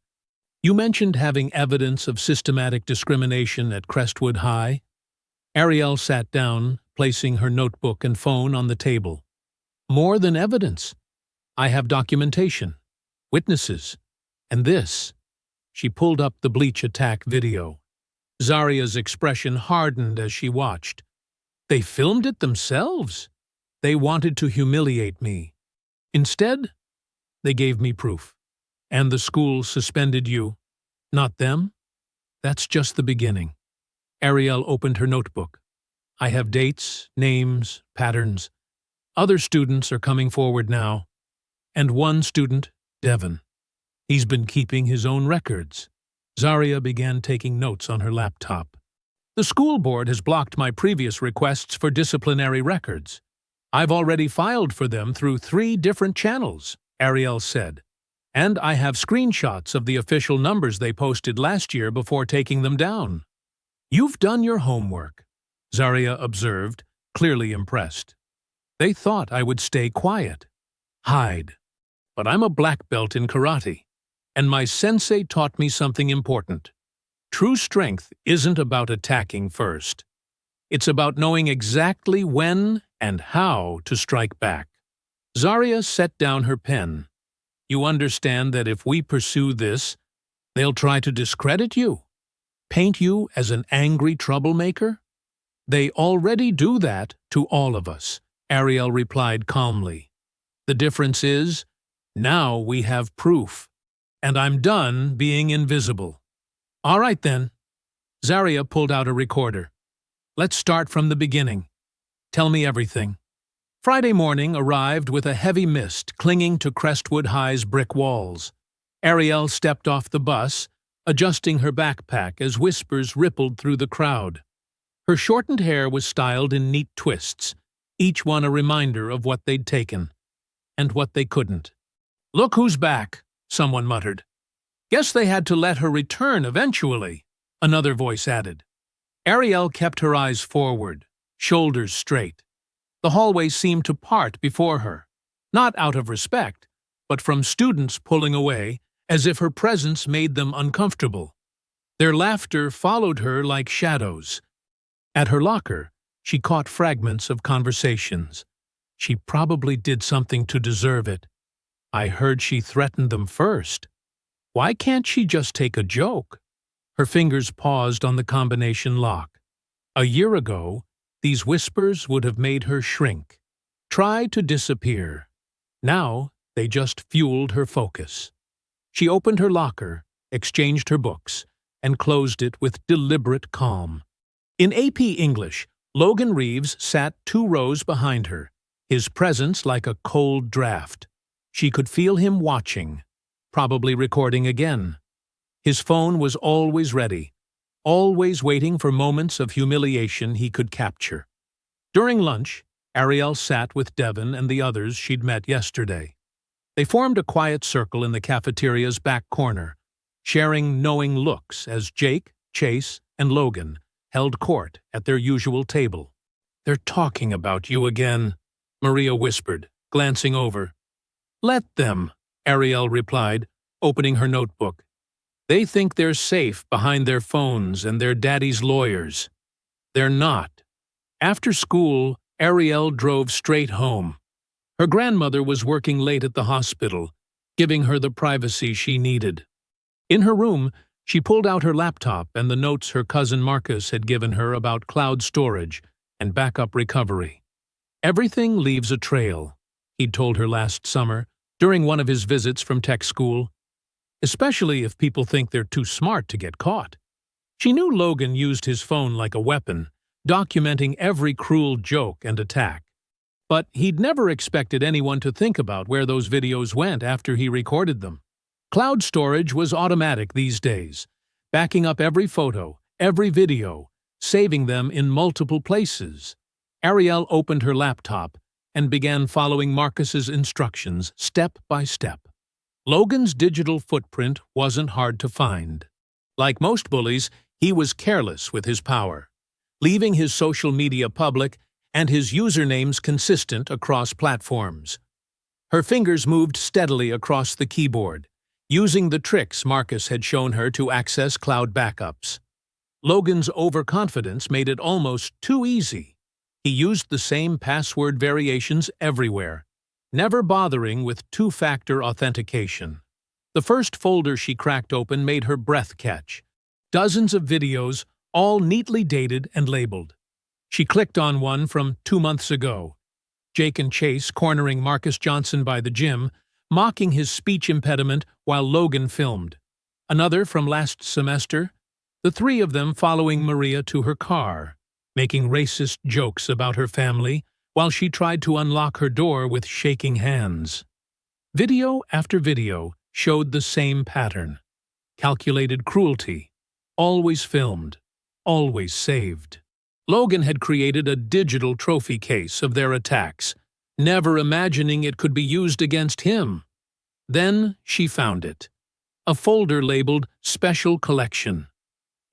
"You mentioned having evidence of systematic discrimination at Crestwood High." Ariel sat down, placing her notebook and phone on the table. "More than evidence. I have documentation, witnesses, and this." She pulled up the Bleach attack video. Zaria's expression hardened as she watched. "They filmed it themselves. They wanted to humiliate me. Instead, they gave me proof. And the school suspended you. Not them? That's just the beginning." Ariel opened her notebook. "I have dates, names, patterns. Other students are coming forward now. And one student, Devon. He's been keeping his own records." Zaria began taking notes on her laptop. "The school board has blocked my previous requests for disciplinary records. I've already filed for them through 3 different channels," Ariel said. "And I have screenshots of the official numbers they posted last year before taking them down." "You've done your homework," Zaria observed, clearly impressed. "They thought I would stay quiet, hide. But I'm a black belt in karate, and my sensei taught me something important. True strength isn't about attacking first. It's about knowing exactly when and how to strike back." Zaria set down her pen. "You understand that if we pursue this, they'll try to discredit you? Paint you as an angry troublemaker?" "They already do that to all of us," Ariel replied calmly. "The difference is, now we have proof. And I'm done being invisible." "All right, then." Zaria pulled out a recorder. "Let's start from the beginning. Tell me everything." Friday morning arrived with a heavy mist clinging to Crestwood High's brick walls. Ariel stepped off the bus, adjusting her backpack as whispers rippled through the crowd. Her shortened hair was styled in neat twists, each one a reminder of what they'd taken, and what they couldn't. "Look who's back," someone muttered. "Guess they had to let her return eventually," another voice added. Ariel kept her eyes forward, shoulders straight. The hallway seemed to part before her, not out of respect, but from students pulling away, as if her presence made them uncomfortable. Their laughter followed her like shadows. At her locker, she caught fragments of conversations. "She probably did something to deserve it. I heard she threatened them first. Why can't she just take a joke?" Her fingers paused on the combination lock. A year ago, these whispers would have made her shrink, try to disappear. Now, they just fueled her focus. She opened her locker, exchanged her books, and closed it with deliberate calm. In AP English, Logan Reeves sat 2 rows behind her, his presence like a cold draft. She could feel him watching, probably recording again. His phone was always ready, always waiting for moments of humiliation he could capture. During lunch, Ariel sat with Devon and the others she'd met yesterday. They formed a quiet circle in the cafeteria's back corner, sharing knowing looks as Jake, Chase, and Logan held court at their usual table. "They're talking about you again," Maria whispered, glancing over. "Let them," Ariel replied, opening her notebook. "They think they're safe behind their phones and their daddy's lawyers. They're not." After school, Ariel drove straight home. Her grandmother was working late at the hospital, giving her the privacy she needed. In her room, she pulled out her laptop and the notes her cousin Marcus had given her about cloud storage, and backup recovery. Everything leaves a trail, he'd told her last summer during one of his visits from tech school, especially if people think they're too smart to get caught. She knew Logan used his phone like a weapon, documenting every cruel joke and attack. But he'd never expected anyone to think about where those videos went after he recorded them. Cloud storage was automatic these days, backing up every photo, every video, saving them in multiple places. Ariel opened her laptop and began following Marcus's instructions step by step. Logan's digital footprint wasn't hard to find. Like most bullies, he was careless with his power, leaving his social media public and his usernames consistent across platforms. Her fingers moved steadily across the keyboard, using the tricks Marcus had shown her to access cloud backups. Logan's overconfidence made it almost too easy. He used the same password variations everywhere, never bothering with two-factor authentication. The first folder she cracked open made her breath catch. Dozens of videos, all neatly dated and labeled. She clicked on one from 2 months ago. Jake and Chase cornering Marcus Johnson by the gym, mocking his speech impediment while Logan filmed. Another from last semester, the three of them following Maria to her car, making racist jokes about her family while she tried to unlock her door with shaking hands. Video after video showed the same pattern. Calculated cruelty, always filmed, always saved. Logan had created a digital trophy case of their attacks, never imagining it could be used against him. Then she found it. A folder labeled Special Collection.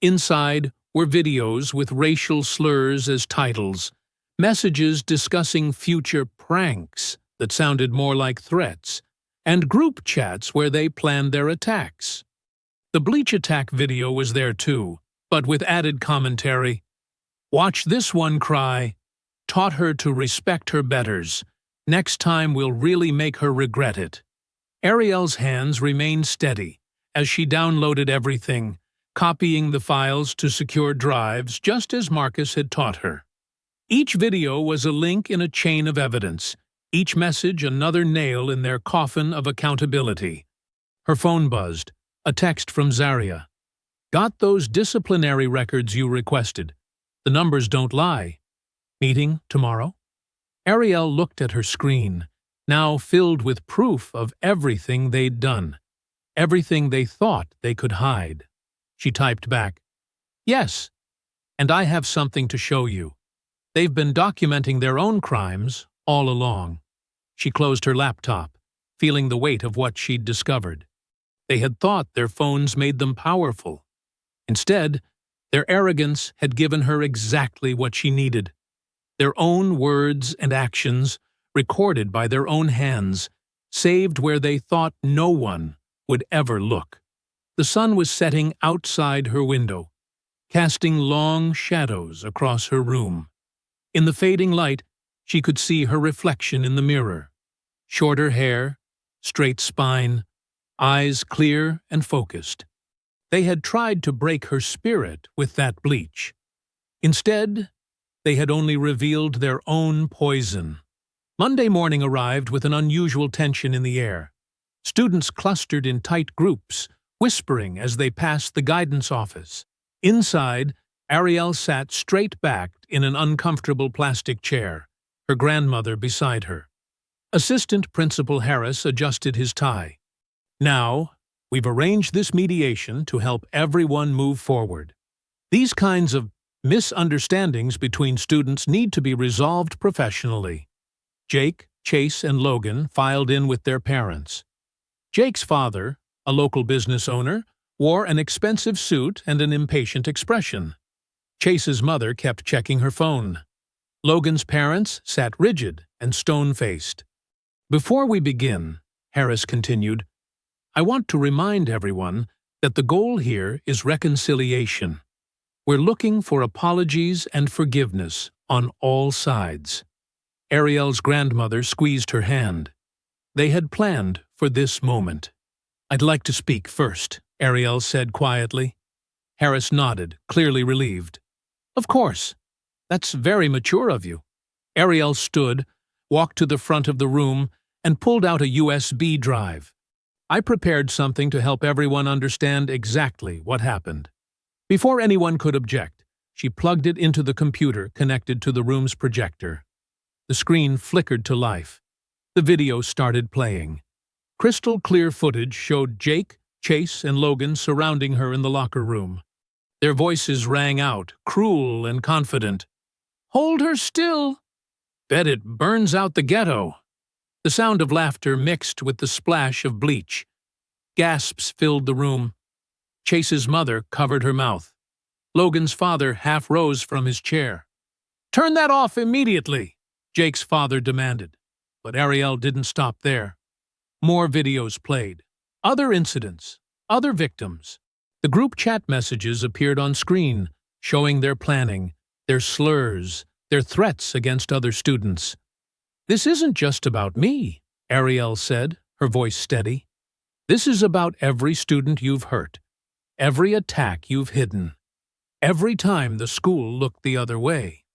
Inside were videos with racial slurs as titles, messages discussing future pranks that sounded more like threats, and group chats where they planned their attacks. The Bleach attack video was there too, but with added commentary. Watch this one cry. Taught her to respect her betters. Next time we'll really make her regret it. Ariel's hands remained steady as she downloaded everything, copying the files to secure drives just as Marcus had taught her. Each video was a link in a chain of evidence, each message another nail in their coffin of accountability. Her phone buzzed, a text from Zaria. Got those disciplinary records you requested. The numbers don't lie. Meeting tomorrow? Ariel looked at her screen, now filled with proof of everything they'd done, everything they thought they could hide. She typed back, "Yes, and I have something to show you. They've been documenting their own crimes all along." She closed her laptop, feeling the weight of what she'd discovered. They had thought their phones made them powerful. Instead, their arrogance had given her exactly what she needed. Their own words and actions, recorded by their own hands, saved where they thought no one would ever look. The sun was setting outside her window, casting long shadows across her room. In the fading light, she could see her reflection in the mirror. Shorter hair, straight spine, eyes clear and focused. They had tried to break her spirit with that bleach. Instead, they had only revealed their own poison. Monday morning arrived with an unusual tension in the air. Students clustered in tight groups, whispering as they passed the guidance office. Inside, Ariel sat straight-backed in an uncomfortable plastic chair, her grandmother beside her. Assistant Principal Harris adjusted his tie. "Now, we've arranged this mediation to help everyone move forward. These kinds of misunderstandings between students need to be resolved professionally." Jake, Chase, and Logan filed in with their parents. Jake's father, a local business owner, wore an expensive suit and an impatient expression. Chase's mother kept checking her phone. Logan's parents sat rigid and stone-faced. "Before we begin," Harris continued, "I want to remind everyone that the goal here is reconciliation. We're looking for apologies and forgiveness on all sides." Ariel's grandmother squeezed her hand. They had planned for this moment. "I'd like to speak first," Ariel said quietly. Harris nodded, clearly relieved. "Of course. That's very mature of you. Ariel stood, walked to the front of the room, and pulled out a USB drive. I prepared something to help everyone understand exactly what happened. Before anyone could object, she plugged it into the computer connected to the room's projector. The screen flickered to life. The video started playing. Crystal clear footage showed Jake, Chase, and Logan surrounding her in the locker room. Their voices rang out, cruel and confident. "Hold her still! Bet it burns out the ghetto!" The sound of laughter mixed with the splash of bleach. Gasps filled the room. Chase's mother covered her mouth. Logan's father half rose from his chair. "Turn that off immediately!" Jake's father demanded. But Ariel didn't stop there. More videos played. Other incidents. Other victims. The group chat messages appeared on screen, showing their planning, their slurs, their threats against other students. "This isn't just about me," Ariel said, her voice steady. "This is about every student you've hurt, every attack you've hidden, every time the school looked the other way."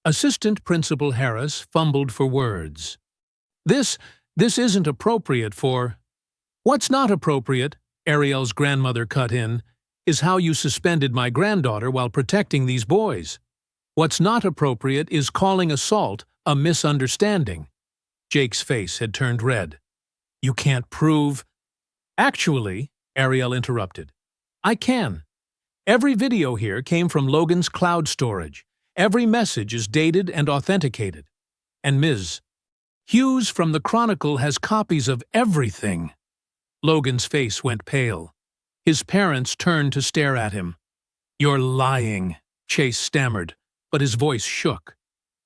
Assistant Principal Harris fumbled for words. This isn't appropriate for—" "What's not appropriate," Ariel's grandmother cut in, "is how you suspended my granddaughter while protecting these boys. What's not appropriate is calling assault a misunderstanding." Jake's face had turned red. "You can't prove—" "Actually," Ariel interrupted, "I can. Every video here came from Logan's cloud storage. Every message is dated and authenticated. And Ms. Hughes from the Chronicle has copies of everything." Logan's face went pale. His parents turned to stare at him. "You're lying," Chase stammered, but his voice shook.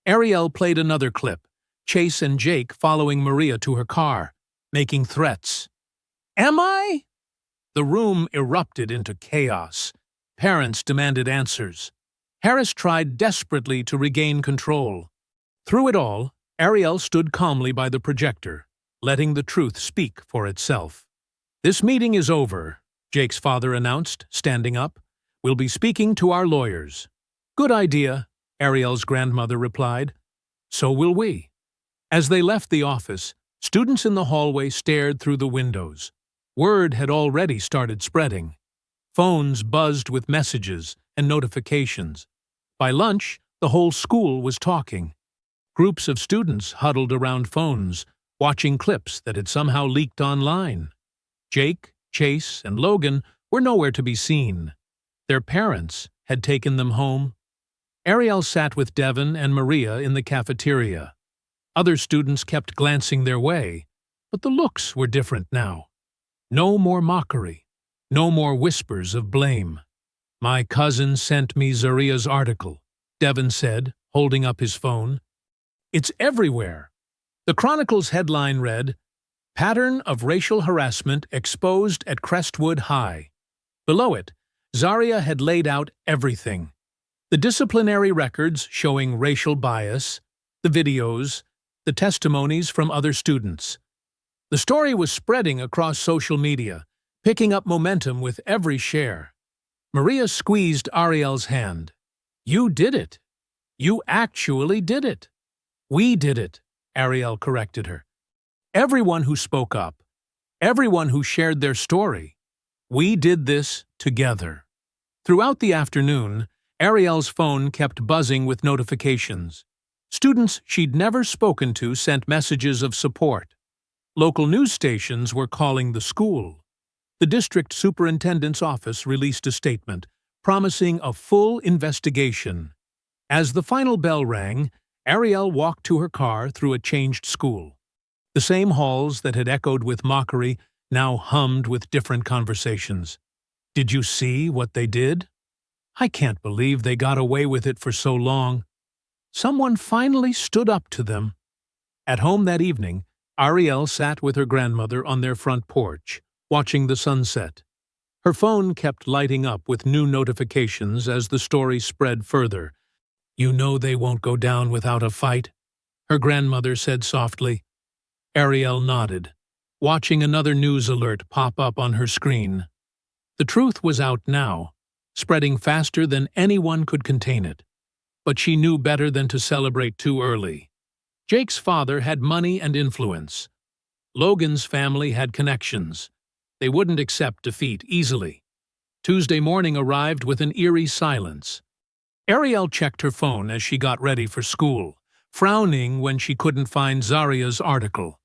Ariel played another clip, Chase and Jake following Maria to her car, making threats. "Am I?" The room erupted into chaos. Parents demanded answers. Harris tried desperately to regain control. Through it all, Ariel stood calmly by the projector, letting the truth speak for itself. "This meeting is over," Jake's father announced, standing up. "We'll be speaking to our lawyers." "Good idea," Ariel's grandmother replied. "So will we." As they left the office, students in the hallway stared through the windows. Word had already started spreading. Phones buzzed with messages and notifications. By lunch, the whole school was talking. Groups of students huddled around phones, watching clips that had somehow leaked online. Jake, Chase, and Logan were nowhere to be seen. Their parents had taken them home. Ariel sat with Devon and Maria in the cafeteria. Other students kept glancing their way, but the looks were different now. No more mockery, no more whispers of blame. "My cousin sent me Zaria's article," Devon said, holding up his phone. "It's everywhere." The Chronicle's headline read, "Pattern of Racial Harassment Exposed at Crestwood High." Below it, Zaria had laid out everything. The disciplinary records showing racial bias, the videos, the testimonies from other students. The story was spreading across social media, picking up momentum with every share. Maria squeezed Ariel's hand. "You did it. You actually did it." "We did it," Ariel corrected her. "Everyone who spoke up, everyone who shared their story. We did this together." Throughout the afternoon, Ariel's phone kept buzzing with notifications. Students she'd never spoken to sent messages of support. Local news stations were calling the school. The district superintendent's office released a statement, promising a full investigation. As the final bell rang, Ariel walked to her car through a changed school. The same halls that had echoed with mockery now hummed with different conversations. "Did you see what they did? I can't believe they got away with it for so long. Someone finally stood up to them." At home that evening, Ariel sat with her grandmother on their front porch, watching the sunset. Her phone kept lighting up with new notifications as the story spread further. "You know they won't go down without a fight," her grandmother said softly. Ariel nodded, watching another news alert pop up on her screen. The truth was out now, spreading faster than anyone could contain it. but she knew better than to celebrate too early. Jake's father had money and influence. Logan's family had connections. They wouldn't accept defeat easily. Tuesday morning arrived with an eerie silence. Ariel checked her phone as she got ready for school, frowning when she couldn't find Zaria's article.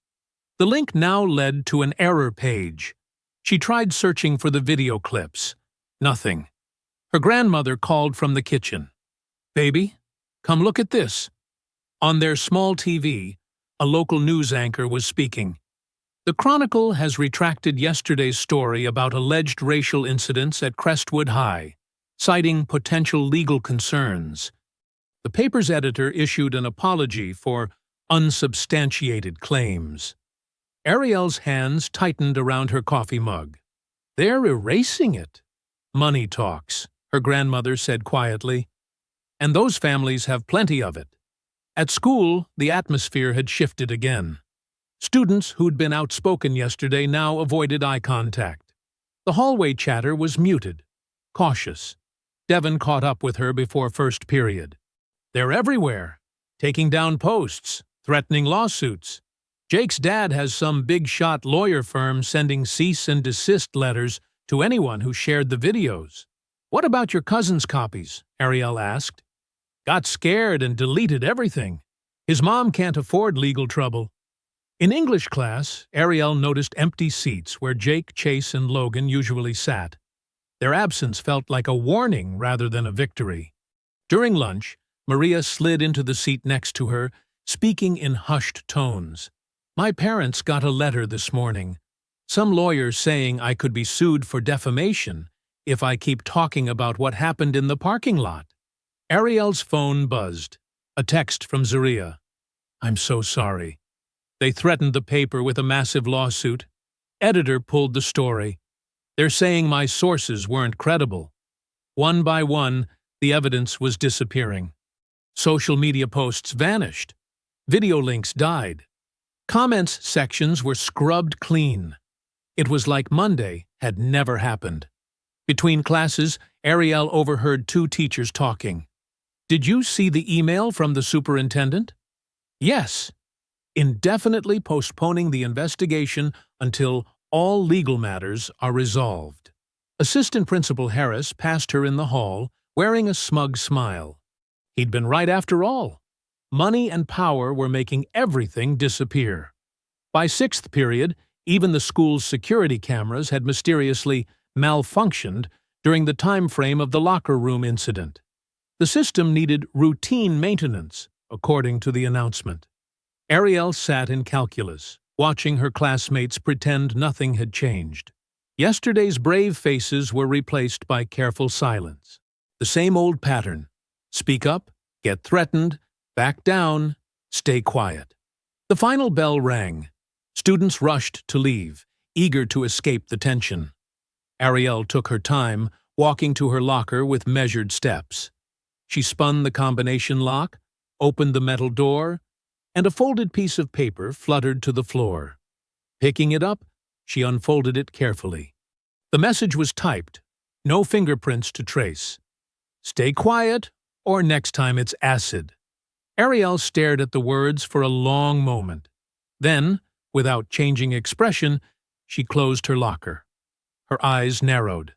The link now led to an error page. She tried searching for the video clips. Nothing. Her grandmother called from the kitchen. "Baby, come look at this." On their small TV, a local news anchor was speaking. The Chronicle has retracted yesterday's story about alleged racial incidents at Crestwood High, citing potential legal concerns. The paper's editor issued an apology for unsubstantiated claims. Ariel's hands tightened around her coffee mug. "They're erasing it." "Money talks," her grandmother said quietly. "And those families have plenty of it." At school, the atmosphere had shifted again. Students who'd been outspoken yesterday now avoided eye contact. The hallway chatter was muted, cautious. Devon caught up with her before first period. "They're everywhere, taking down posts, threatening lawsuits. Jake's dad has some big-shot lawyer firm sending cease and desist letters to anyone who shared the videos." "What about your cousin's copies?" Ariel asked. "Got scared and deleted everything. His mom can't afford legal trouble." In English class, Ariel noticed empty seats where Jake, Chase, and Logan usually sat. Their absence felt like a warning rather than a victory. During lunch, Maria slid into the seat next to her, speaking in hushed tones. "My parents got a letter this morning. Some lawyer saying I could be sued for defamation if I keep talking about what happened in the parking lot." Ariel's phone buzzed. A text from Zaria. "I'm so sorry. They threatened the paper with a massive lawsuit. Editor pulled the story. They're saying my sources weren't credible." One by one, the evidence was disappearing. Social media posts vanished. Video links died. Comments sections were scrubbed clean. It was like Monday had never happened. Between classes, Ariel overheard two teachers talking. "Did you see the email from the superintendent?" "Yes." "Indefinitely postponing the investigation until all legal matters are resolved." Assistant Principal Harris passed her in the hall, wearing a smug smile. He'd been right after all. Money and power were making everything disappear. By sixth period, even the school's security cameras had mysteriously malfunctioned during the time frame of the locker room incident. The system needed routine maintenance, according to the announcement. Ariel sat in calculus, watching her classmates pretend nothing had changed. Yesterday's brave faces were replaced by careful silence. The same old pattern. Speak up, get threatened, back down, stay quiet. The final bell rang. Students rushed to leave, eager to escape the tension. Ariel took her time, walking to her locker with measured steps. She spun the combination lock, opened the metal door, and a folded piece of paper fluttered to the floor. Picking it up, she unfolded it carefully. The message was typed, no fingerprints to trace. "Stay quiet, or next time it's acid." Ariel stared at the words for a long moment. Then, without changing expression, she closed her locker. Her eyes narrowed.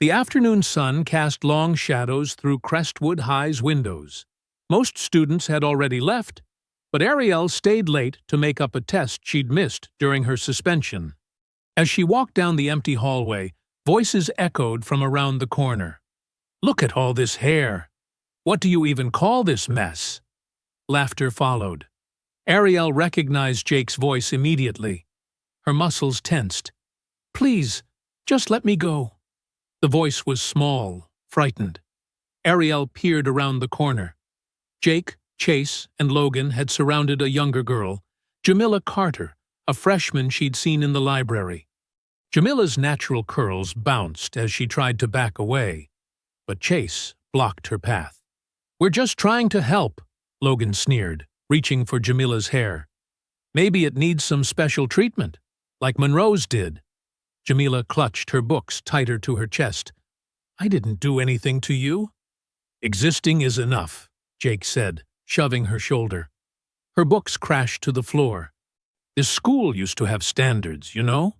The afternoon sun cast long shadows through Crestwood High's windows. Most students had already left, but Ariel stayed late to make up a test she'd missed during her suspension. As she walked down the empty hallway, voices echoed from around the corner. "Look at all this hair! What do you even call this mess?" Laughter followed. Ariel recognized Jake's voice immediately. Her muscles tensed. "Please, just let me go." The voice was small, frightened. Ariel peered around the corner. Jake, Chase, and Logan had surrounded a younger girl, Jamila Carter, a freshman she'd seen in the library. Jamila's natural curls bounced as she tried to back away, but Chase blocked her path. "We're just trying to help," Logan sneered, reaching for Jamila's hair. "Maybe it needs some special treatment, like Monroe's did." Jamila clutched her books tighter to her chest. "I didn't do anything to you." "Existing is enough," Jake said, shoving her shoulder. Her books crashed to the floor. This school used to have standards, you know?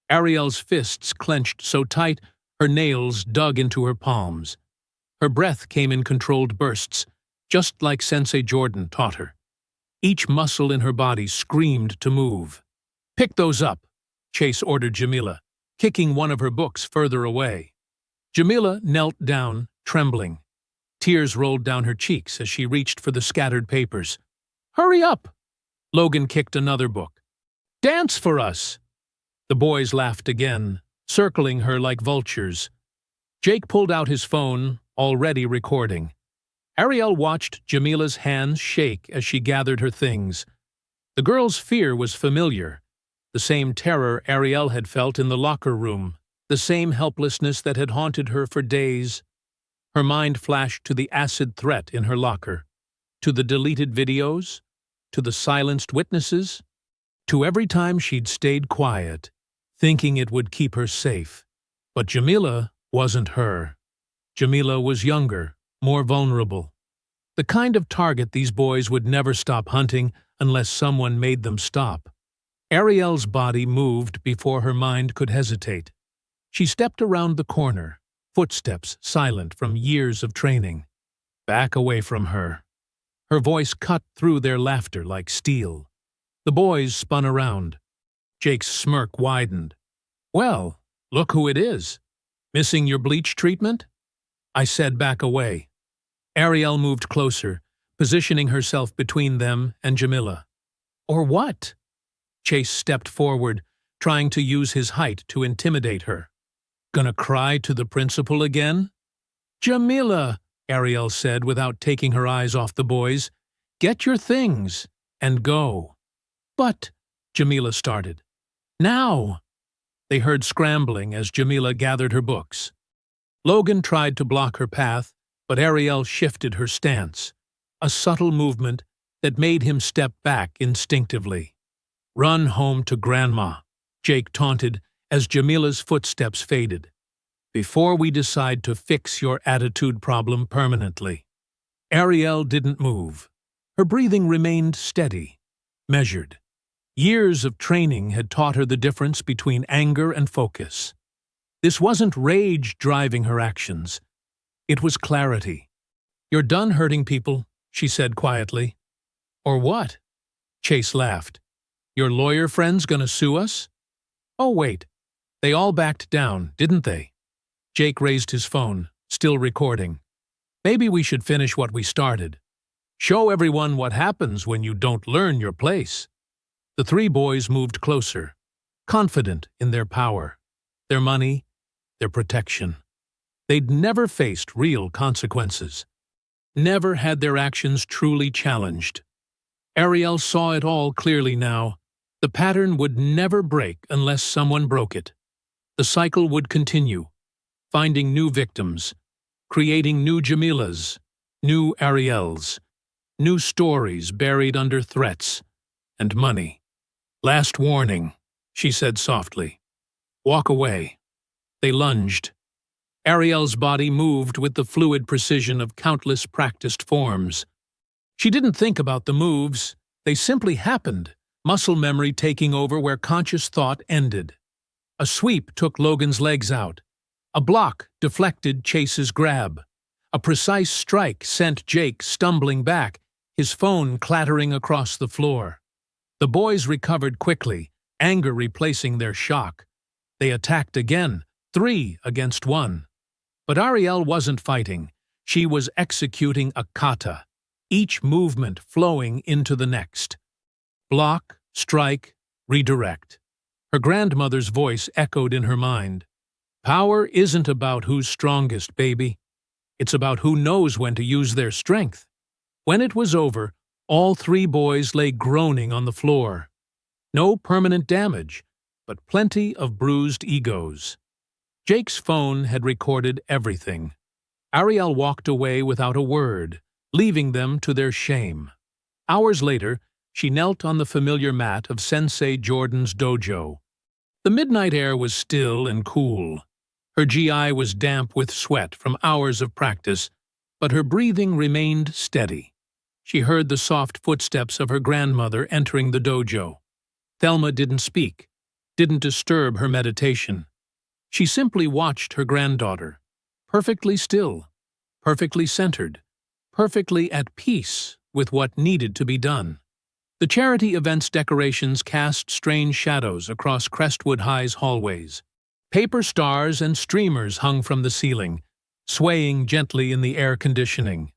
Ariel's fists clenched so tight, her nails dug into her palms. Her breath came in controlled bursts, just like Sensei Jordan taught her. Each muscle in her body screamed to move. "Pick those up," Chase ordered Jamila, kicking one of her books further away. Jamila knelt down, trembling. Tears rolled down her cheeks as she reached for the scattered papers. "Hurry up!" Logan kicked another book. "Dance for us!" The boys laughed again, circling her like vultures. Jake pulled out his phone, already recording. Ariel watched Jamila's hands shake as she gathered her things. The girl's fear was familiar. The same terror Ariel had felt in the locker room, the same helplessness that had haunted her for days. Her mind flashed to the acid threat in her locker, to the deleted videos, to the silenced witnesses, to every time she'd stayed quiet, thinking it would keep her safe. But Jamila wasn't her. Jamila was younger, more vulnerable. The kind of target these boys would never stop hunting unless someone made them stop. Ariel's body moved before her mind could hesitate. She stepped around the corner, footsteps silent from years of training. Back away from her. Her voice cut through their laughter like steel. The boys spun around. Jake's smirk widened. "Well, look who it is. Missing your bleach treatment?" I said back away. Ariel moved closer, positioning herself between them and Jamila. "Or what?" Chase stepped forward, trying to use his height to intimidate her. "Gonna cry to the principal again?" "Jamila," Ariel said without taking her eyes off the boys, "get your things and go." "But," Jamila started. "Now!" They heard scrambling as Jamila gathered her books. Logan tried to block her path, but Ariel shifted her stance, a subtle movement that made him step back instinctively. "Run home to Grandma," Jake taunted as Jamila's footsteps faded, "before we decide to fix your attitude problem permanently." Ariel didn't move. Her breathing remained steady, measured. Years of training had taught her the difference between anger and focus. This wasn't rage driving her actions. It was clarity. "You're done hurting people," she said quietly. "Or what?" Chase laughed. "Your lawyer friends gonna sue us?" "Oh, wait. They all backed down, didn't they?" Jake raised his phone, still recording. "Maybe we should finish what we started. Show everyone what happens when you don't learn your place." The three boys moved closer, confident in their power, their money, their protection. They'd never faced real consequences. Never had their actions truly challenged. Ariel saw it all clearly now. The pattern would never break unless someone broke it. The cycle would continue, finding new victims, creating new Jamilas, new Ariels, new stories buried under threats and money. "Last warning," she said softly. "Walk away." They lunged. Ariel's body moved with the fluid precision of countless practiced forms. She didn't think about the moves. They simply happened, muscle memory taking over where conscious thought ended. A sweep took Logan's legs out. A block deflected Chase's grab. A precise strike sent Jake stumbling back, his phone clattering across the floor. The boys recovered quickly, anger replacing their shock. They attacked again, 3 against 1. But Ariel wasn't fighting. She was executing a kata, each movement flowing into the next. Block, strike, redirect. Her grandmother's voice echoed in her mind. "Power isn't about who's strongest, baby. It's about who knows when to use their strength." When it was over, all 3 boys lay groaning on the floor. No permanent damage, but plenty of bruised egos. Jake's phone had recorded everything. Ariel walked away without a word, leaving them to their shame. Hours later, she knelt on the familiar mat of Sensei Jordan's dojo. The midnight air was still and cool. Her GI was damp with sweat from hours of practice, but her breathing remained steady. She heard the soft footsteps of her grandmother entering the dojo. Thelma didn't speak, didn't disturb her meditation. She simply watched her granddaughter, perfectly still, perfectly centered, perfectly at peace with what needed to be done. The charity event's decorations cast strange shadows across Crestwood High's hallways. Paper stars and streamers hung from the ceiling, swaying gently in the air conditioning.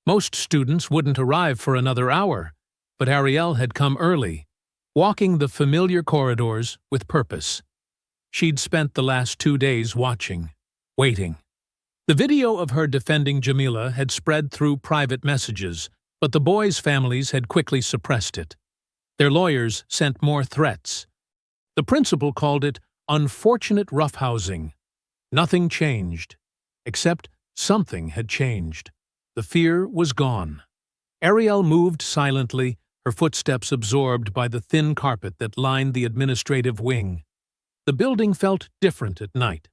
Most students wouldn't arrive for another hour, but Ariel had come early, walking the familiar corridors with purpose. She'd spent the last 2 days watching, waiting. The video of her defending Jamila had spread through private messages, but the boys' families had quickly suppressed it. Their lawyers sent more threats. The principal called it unfortunate roughhousing. Nothing changed, except something had changed. The fear was gone. Ariel moved silently, her footsteps absorbed by the thin carpet that lined the administrative wing. The building felt different at night,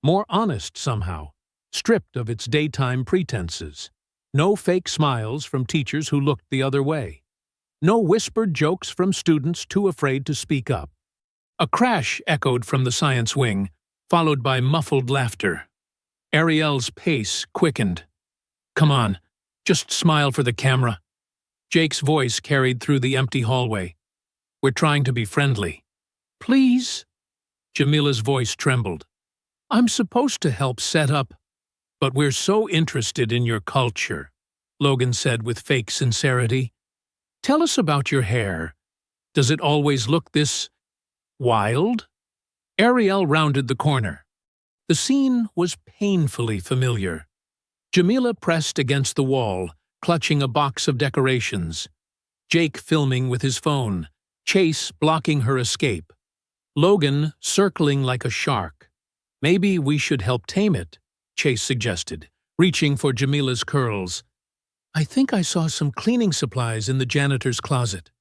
more honest somehow, stripped of its daytime pretenses. No fake smiles from teachers who looked the other way. No whispered jokes from students too afraid to speak up. A crash echoed from the science wing, followed by muffled laughter. Ariel's pace quickened. "Come on, just smile for the camera." Jake's voice carried through the empty hallway. "We're trying to be friendly." "Please?" Jamila's voice trembled. "I'm supposed to help set up." "But we're so interested in your culture," Logan said with fake sincerity. "Tell us about your hair. Does it always look this wild?" Ariel rounded the corner. The scene was painfully familiar. Jamila pressed against the wall, clutching a box of decorations. Jake filming with his phone, Chase blocking her escape. Logan circling like a shark. "Maybe we should help tame it," Chase suggested, reaching for Jamila's curls. "I think I saw some cleaning supplies in the janitor's closet."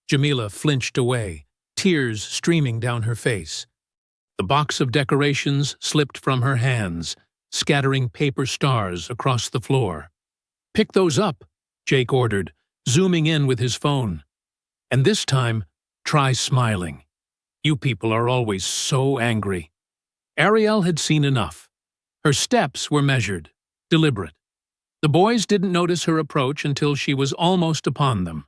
Jamila flinched away, tears streaming down her face. The box of decorations slipped from her hands, scattering paper stars across the floor. "Pick those up," Jake ordered, zooming in with his phone. "And this time, try smiling. You people are always so angry." Ariel had seen enough. Her steps were measured, deliberate. The boys didn't notice her approach until she was almost upon them.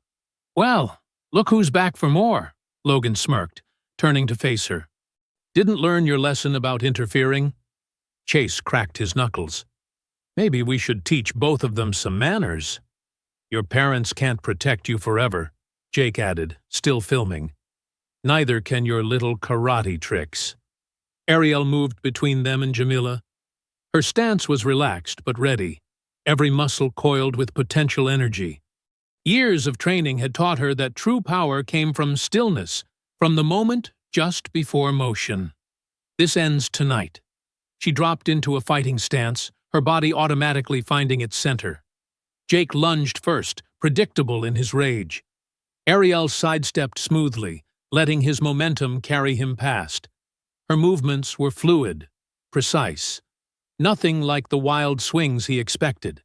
"Well, look who's back for more," Logan smirked, turning to face her. "Didn't learn your lesson about interfering?" Chase cracked his knuckles. "Maybe we should teach both of them some manners." "Your parents can't protect you forever," Jake added, still filming. "Neither can your little karate tricks." Ariel moved between them and Jamila. Her stance was relaxed but ready, every muscle coiled with potential energy. Years of training had taught her that true power came from stillness, from the moment just before motion. "This ends tonight." She dropped into a fighting stance, her body automatically finding its center. Jake lunged first, predictable in his rage. Ariel sidestepped smoothly, letting his momentum carry him past. Her movements were fluid, precise. Nothing like the wild swings he expected.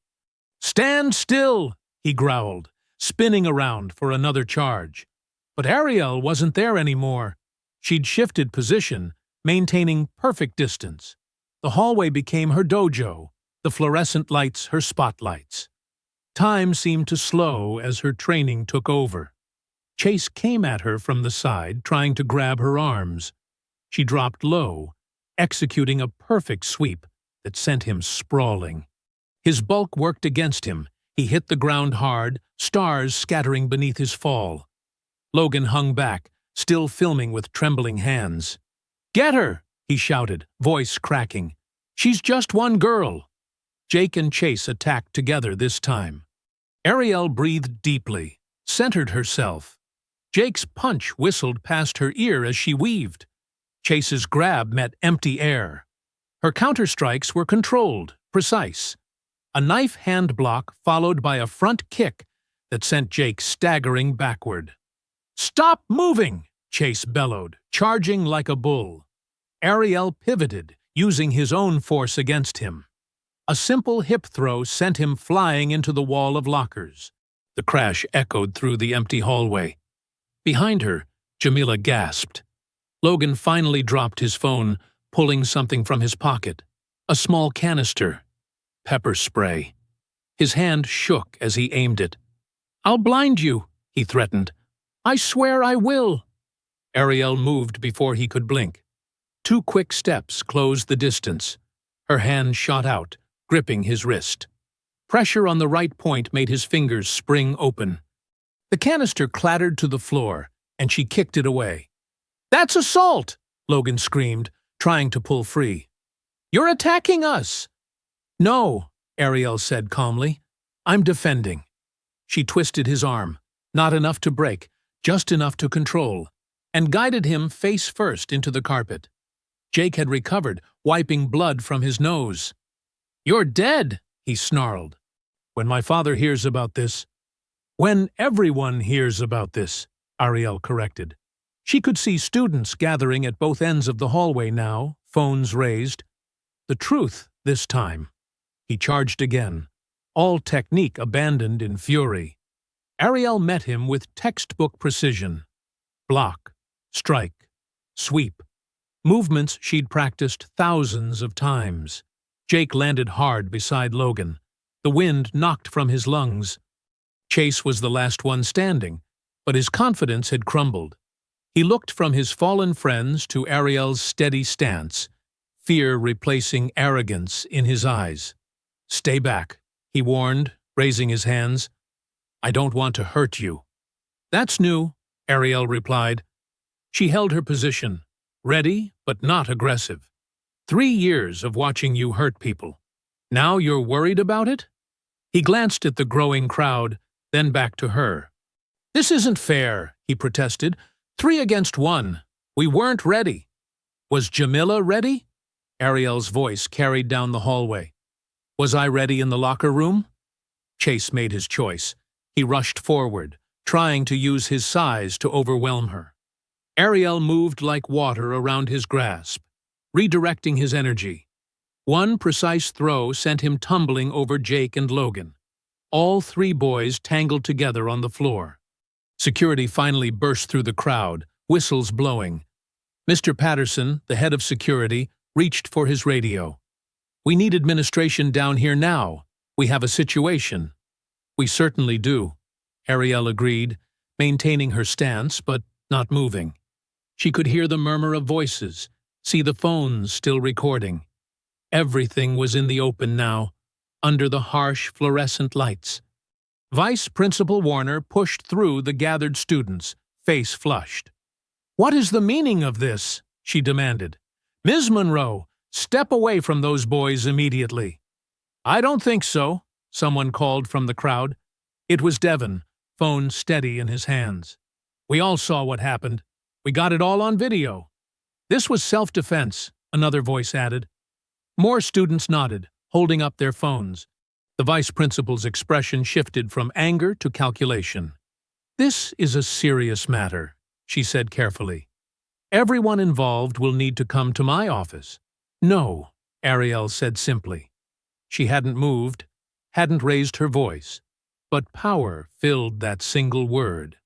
"Stand still!" he growled, spinning around for another charge. But Ariel wasn't there anymore. She'd shifted position, maintaining perfect distance. The hallway became her dojo, the fluorescent lights her spotlights. Time seemed to slow as her training took over. Chase came at her from the side, trying to grab her arms. She dropped low, executing a perfect sweep that sent him sprawling. His bulk worked against him. He hit the ground hard, stars scattering beneath his fall. Logan hung back, still filming with trembling hands. "Get her!" he shouted, voice cracking. "She's just one girl." Jake and Chase attacked together this time. Ariel breathed deeply, centered herself. Jake's punch whistled past her ear as she weaved. Chase's grab met empty air. Her counterstrikes were controlled, precise. A knife hand block followed by a front kick that sent Jake staggering backward. "Stop moving!" Chase bellowed, charging like a bull. Ariel pivoted, using his own force against him. A simple hip throw sent him flying into the wall of lockers. The crash echoed through the empty hallway. Behind her, Jamila gasped. Logan finally dropped his phone, pulling something from his pocket. A small canister. Pepper spray. His hand shook as he aimed it. "I'll blind you," he threatened. "I swear I will." Ariel moved before he could blink. 2 quick steps closed the distance. Her hand shot out, gripping his wrist. Pressure on the right point made his fingers spring open. The canister clattered to the floor, and she kicked it away. "That's assault!" Logan screamed, trying to pull free. "You're attacking us!" "No," Ariel said calmly. "I'm defending." She twisted his arm, not enough to break, just enough to control, and guided him face first into the carpet. Jake had recovered, wiping blood from his nose. "You're dead," he snarled. "When my father hears about this—" "When everyone hears about this," Ariel corrected. She could see students gathering at both ends of the hallway now, phones raised. The truth this time. He charged again, all technique abandoned in fury. Ariel met him with textbook precision. Block, strike, sweep. Movements she'd practiced thousands of times. Jake landed hard beside Logan. The wind knocked from his lungs. Chase was the last one standing, but his confidence had crumbled. He looked from his fallen friends to Ariel's steady stance, fear replacing arrogance in his eyes. "Stay back," he warned, raising his hands. "I don't want to hurt you." "That's new," Ariel replied. She held her position, ready but not aggressive. 3 years of watching you hurt people. Now you're worried about it? He glanced at the growing crowd, then back to her. "This isn't fair," he protested. 3 against 1. We weren't ready." "Was Jamila ready?" Ariel's voice carried down the hallway. "Was I ready in the locker room?" Chase made his choice. He rushed forward, trying to use his size to overwhelm her. Ariel moved like water around his grasp, redirecting his energy. One precise throw sent him tumbling over Jake and Logan. All 3 boys tangled together on the floor. Security finally burst through the crowd, whistles blowing. Mr. Patterson, the head of security, reached for his radio. "We need administration down here now. We have a situation." "We certainly do," Ariel agreed, maintaining her stance but not moving. She could hear the murmur of voices, see the phones still recording. Everything was in the open now, under the harsh fluorescent lights. Vice Principal Warner pushed through the gathered students, face flushed. "What is the meaning of this?" she demanded. "Ms. Monroe, step away from those boys immediately." "I don't think so," someone called from the crowd. It was Devon, phone steady in his hands. "We all saw what happened. We got it all on video." "This was self-defense," another voice added. More students nodded, holding up their phones. The vice principal's expression shifted from anger to calculation. "This is a serious matter," she said carefully. "Everyone involved will need to come to my office." "No," Ariel said simply. She hadn't moved, hadn't raised her voice, but power filled that single word.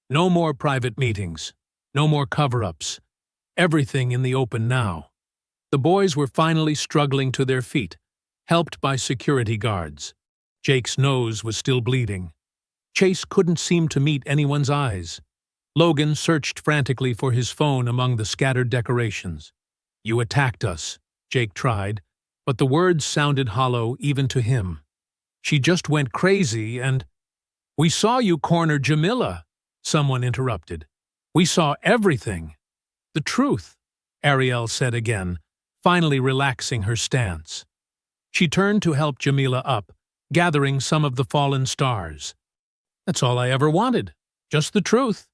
No more private meetings, no more cover-ups. Everything in the open now. The boys were finally struggling to their feet, helped by security guards. Jake's nose was still bleeding. Chase couldn't seem to meet anyone's eyes. Logan searched frantically for his phone among the scattered decorations. "You attacked us," Jake tried, but the words sounded hollow even to him. "She just went crazy and—" "We saw you corner Jamila," someone interrupted. "We saw everything." "The truth," Ariel said again, finally relaxing her stance. She turned to help Jamila up, gathering some of the fallen stars. "That's all I ever wanted, just the truth."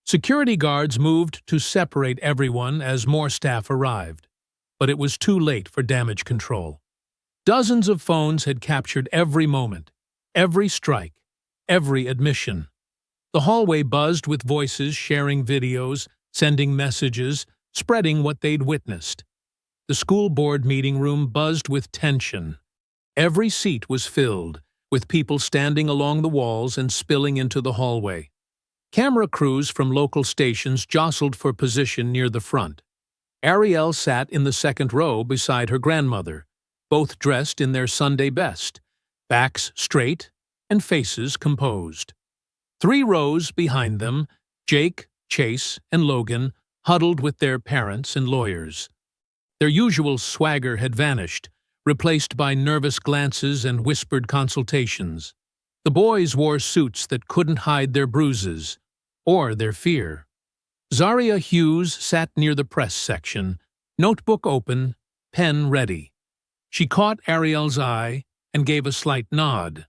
Security guards moved to separate everyone as more staff arrived, but it was too late for damage control. Dozens of phones had captured every moment, every strike, every admission. The hallway buzzed with voices sharing videos, sending messages, spreading what they'd witnessed. The school board meeting room buzzed with tension. Every seat was filled, with people standing along the walls and spilling into the hallway. Camera crews from local stations jostled for position near the front. Ariel sat in the second row beside her grandmother, both dressed in their Sunday best, backs straight and faces composed. 3 rows behind them, Jake, Chase, and Logan huddled with their parents and lawyers. Their usual swagger had vanished, replaced by nervous glances and whispered consultations. The boys wore suits that couldn't hide their bruises or their fear. Zaria Hughes sat near the press section, notebook open, pen ready. She caught Ariel's eye and gave a slight nod.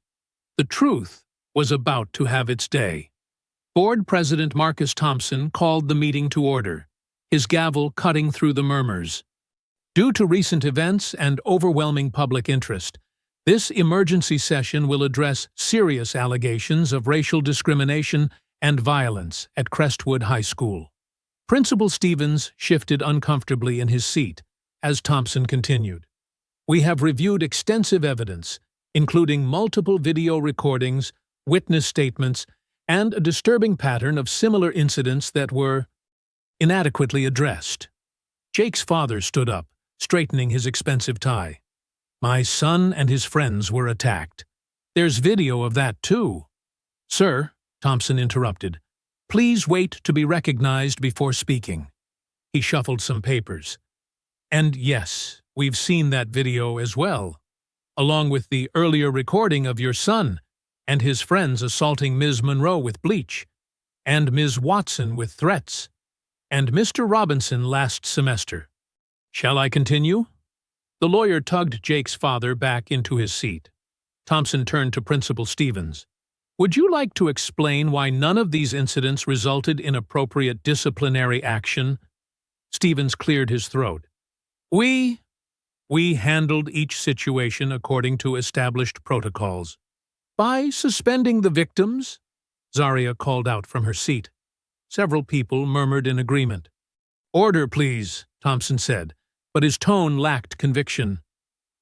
The truth was about to have its day. Board President Marcus Thompson called the meeting to order, his gavel cutting through the murmurs. Due to recent events and overwhelming public interest, this emergency session will address serious allegations of racial discrimination and violence at Crestwood High School. Principal Stevens shifted uncomfortably in his seat as Thompson continued. We have reviewed extensive evidence, including multiple video recordings, witness statements, and a disturbing pattern of similar incidents that were inadequately addressed. Jake's father stood up, straightening his expensive tie. My son and his friends were attacked. There's video of that too. Sir, Thompson interrupted, please wait to be recognized before speaking. He shuffled some papers. And yes, we've seen that video as well, along with the earlier recording of your son and his friends assaulting Ms. Monroe with bleach, and Ms. Watson with threats, and Mr. Robinson last semester. Shall I continue? The lawyer tugged Jake's father back into his seat. Thompson turned to Principal Stevens. Would you like to explain why none of these incidents resulted in appropriate disciplinary action? Stevens cleared his throat. We handled each situation according to established protocols. By suspending the victims? Zaria called out from her seat. Several people murmured in agreement. Order, please, Thompson said, but his tone lacked conviction.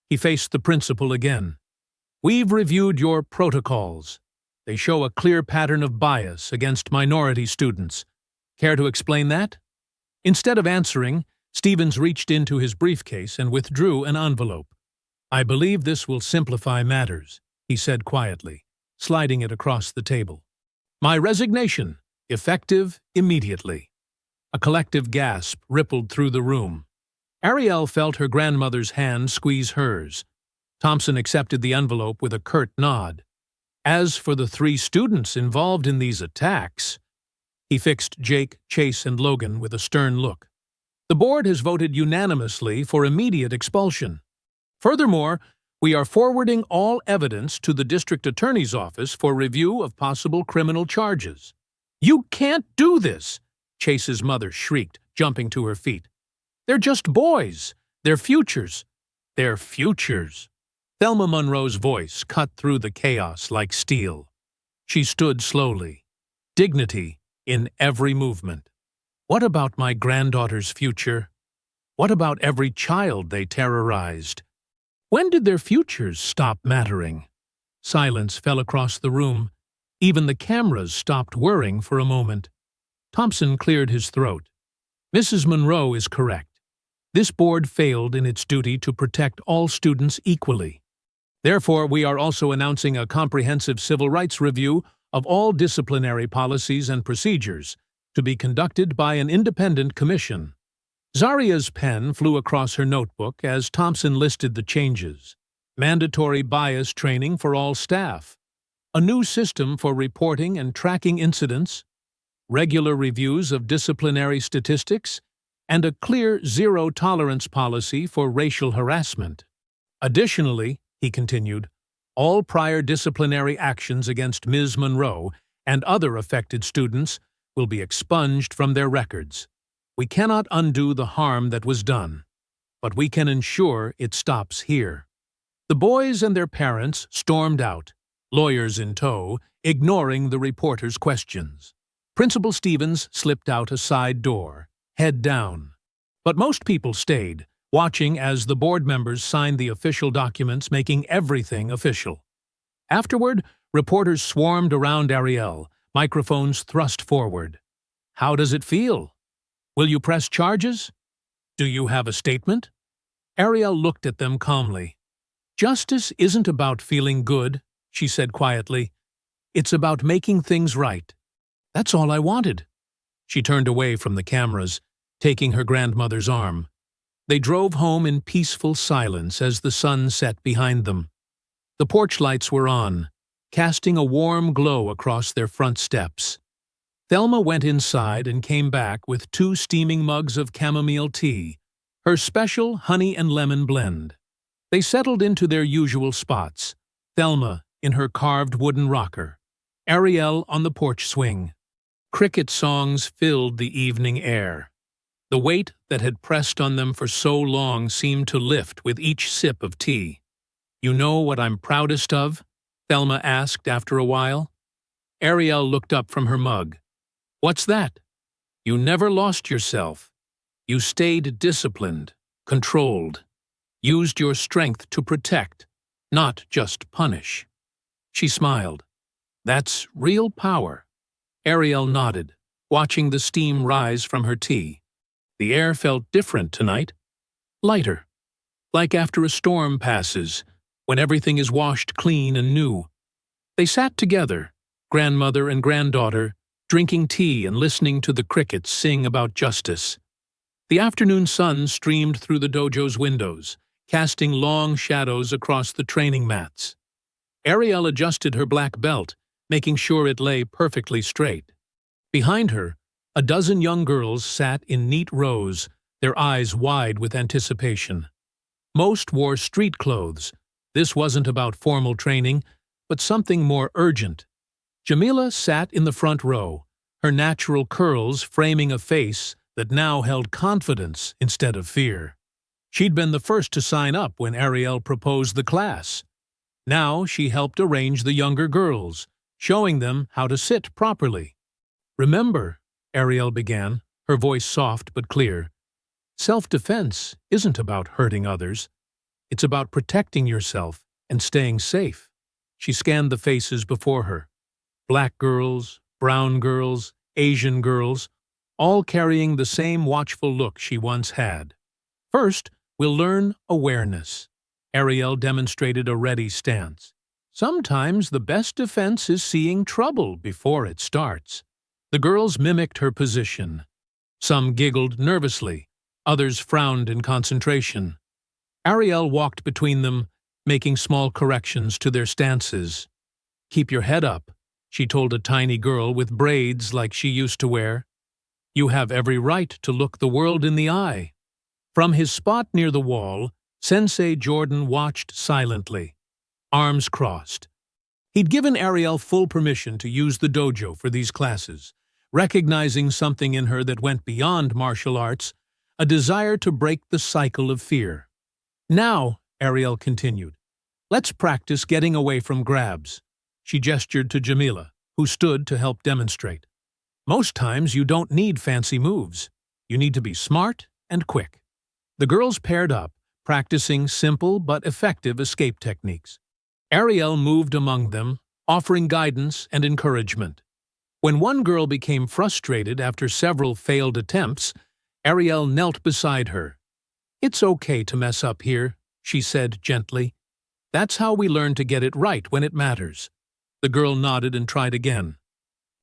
He faced the principal again. We've reviewed your protocols. They show a clear pattern of bias against minority students. Care to explain that? Instead of answering, Stevens reached into his briefcase and withdrew an envelope. I believe this will simplify matters, he said quietly, sliding it across the table. My resignation, effective immediately. A collective gasp rippled through the room. Ariel felt her grandmother's hand squeeze hers. Thompson accepted the envelope with a curt nod. As for the 3 students involved in these attacks, he fixed Jake, Chase, and Logan with a stern look. The board has voted unanimously for immediate expulsion. Furthermore, we are forwarding all evidence to the district attorney's office for review of possible criminal charges. You can't do this, Chase's mother shrieked, jumping to her feet. They're just boys. They're futures. They're futures. Thelma Monroe's voice cut through the chaos like steel. She stood slowly, dignity in every movement. What about my granddaughter's future? What about every child they terrorized? When did their futures stop mattering? Silence fell across the room. Even the cameras stopped whirring for a moment. Thompson cleared his throat. Mrs. Monroe is correct. This board failed in its duty to protect all students equally. Therefore, we are also announcing a comprehensive civil rights review of all disciplinary policies and procedures to be conducted by an independent commission. Zaria's pen flew across her notebook as Thompson listed the changes. Mandatory bias training for all staff, a new system for reporting and tracking incidents, regular reviews of disciplinary statistics, and a clear zero-tolerance policy for racial harassment. Additionally, he continued, all prior disciplinary actions against Ms. Monroe and other affected students will be expunged from their records. We cannot undo the harm that was done, but we can ensure it stops here. The boys and their parents stormed out, lawyers in tow, ignoring the reporter's questions. Principal Stevens slipped out a side door, head down. But most people stayed, watching as the board members signed the official documents making everything official. Afterward, reporters swarmed around Ariel, microphones thrust forward. "How does it feel? Will you press charges? Do you have a statement?" Ariel looked at them calmly. "Justice isn't about feeling good," she said quietly. "It's about making things right. That's all I wanted." She turned away from the cameras, taking her grandmother's arm. They drove home in peaceful silence as the sun set behind them. The porch lights were on, casting a warm glow across their front steps. Thelma went inside and came back with 2 steaming mugs of chamomile tea, her special honey and lemon blend. They settled into their usual spots, Thelma in her carved wooden rocker, Ariel on the porch swing. Cricket songs filled the evening air. The weight that had pressed on them for so long seemed to lift with each sip of tea. "You know what I'm proudest of?" Thelma asked after a while. Ariel looked up from her mug. "What's that?" "You never lost yourself. You stayed disciplined, controlled, used your strength to protect, not just punish." She smiled. "That's real power." Ariel nodded, watching the steam rise from her tea. The air felt different tonight. Lighter. Like after a storm passes, when everything is washed clean and new. They sat together, grandmother and granddaughter, drinking tea and listening to the crickets sing about justice. The afternoon sun streamed through the dojo's windows, casting long shadows across the training mats. Ariel adjusted her black belt, making sure it lay perfectly straight. Behind her, a dozen young girls sat in neat rows, their eyes wide with anticipation. Most wore street clothes. This wasn't about formal training, but something more urgent. Jamila sat in the front row, her natural curls framing a face that now held confidence instead of fear. She'd been the first to sign up when Ariel proposed the class. Now she helped arrange the younger girls, showing them how to sit properly. "Remember," Ariel began, her voice soft but clear, "self-defense isn't about hurting others. It's about protecting yourself and staying safe." She scanned the faces before her. Black girls, brown girls, Asian girls, all carrying the same watchful look she once had. "First, we'll learn awareness." Ariel demonstrated a ready stance. "Sometimes the best defense is seeing trouble before it starts." The girls mimicked her position. Some giggled nervously, others frowned in concentration. Ariel walked between them, making small corrections to their stances. "Keep your head up," she told a tiny girl with braids like she used to wear. "You have every right to look the world in the eye." From his spot near the wall, Sensei Jordan watched silently, arms crossed. He'd given Ariel full permission to use the dojo for these classes, recognizing something in her that went beyond martial arts, a desire to break the cycle of fear. "Now," Ariel continued, "let's practice getting away from grabs." She gestured to Jamila, who stood to help demonstrate. "Most times you don't need fancy moves. You need to be smart and quick." The girls paired up, practicing simple but effective escape techniques. Ariel moved among them, offering guidance and encouragement. When one girl became frustrated after several failed attempts, Ariel knelt beside her. "It's okay to mess up here," she said gently. "That's how we learn to get it right when it matters." The girl nodded and tried again.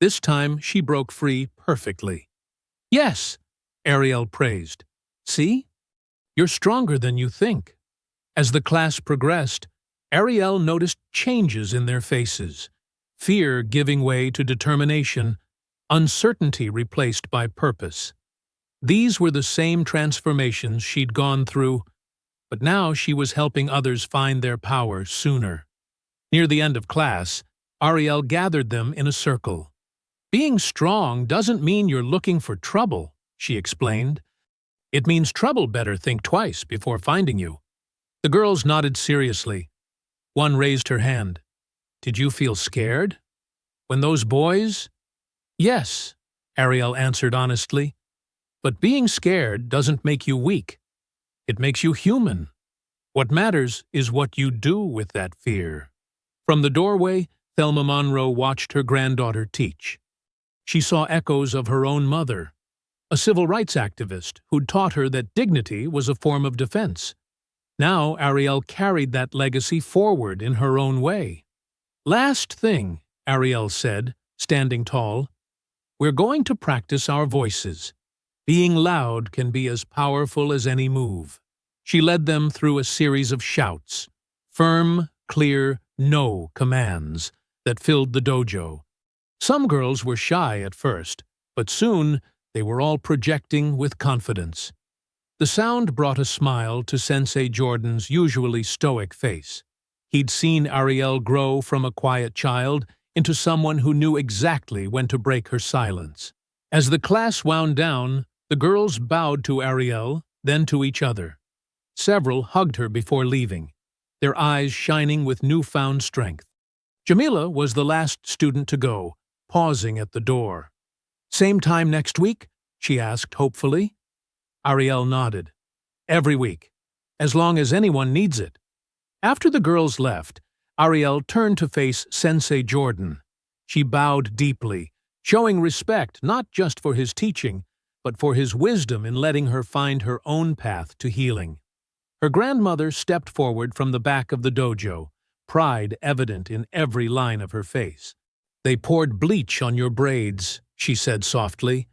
This time she broke free perfectly. "Yes," Ariel praised. "See? You're stronger than you think." As the class progressed, Ariel noticed changes in their faces. Fear giving way to determination, uncertainty replaced by purpose. These were the same transformations she'd gone through, but now she was helping others find their power sooner. Near the end of class, Ariel gathered them in a circle. "Being strong doesn't mean you're looking for trouble," she explained. "It means trouble better think twice before finding you." The girls nodded seriously. One raised her hand. "Did you feel scared? When those boys—" "Yes," Ariel answered honestly. "But being scared doesn't make you weak. It makes you human. What matters is what you do with that fear. From the doorway, Thelma Monroe watched her granddaughter teach. She saw echoes of her own mother, a civil rights activist who'd taught her that dignity was a form of defense. Now Ariel carried that legacy forward in her own way. "Last thing," Ariel said, standing tall, "we're going to practice our voices. Being loud can be as powerful as any move." She led them through a series of shouts, firm, clear, no commands that filled the dojo. Some girls were shy at first, but soon they were all projecting with confidence. The sound brought a smile to Sensei Jordan's usually stoic face. He'd seen Ariel grow from a quiet child into someone who knew exactly when to break her silence. As the class wound down, the girls bowed to Ariel, then to each other. Several hugged her before leaving, their eyes shining with newfound strength. Jamila was the last student to go, pausing at the door. "Same time next week?" she asked hopefully. Ariel nodded. "Every week, as long as anyone needs it." After the girls left, Ariel turned to face Sensei Jordan. She bowed deeply, showing respect not just for his teaching, but for his wisdom in letting her find her own path to healing. Her grandmother stepped forward from the back of the dojo, pride evident in every line of her face. "They poured bleach on your braids," she said softly.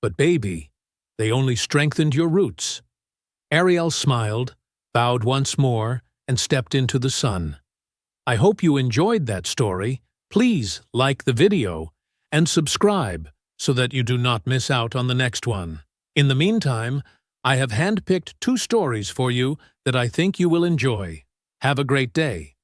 "But baby, they only strengthened your roots." Ariel smiled, bowed once more, and stepped into the sun. I hope you enjoyed that story. Please like the video and subscribe so that you do not miss out on the next one. In the meantime, I have handpicked 2 stories for you that I think you will enjoy. Have a great day.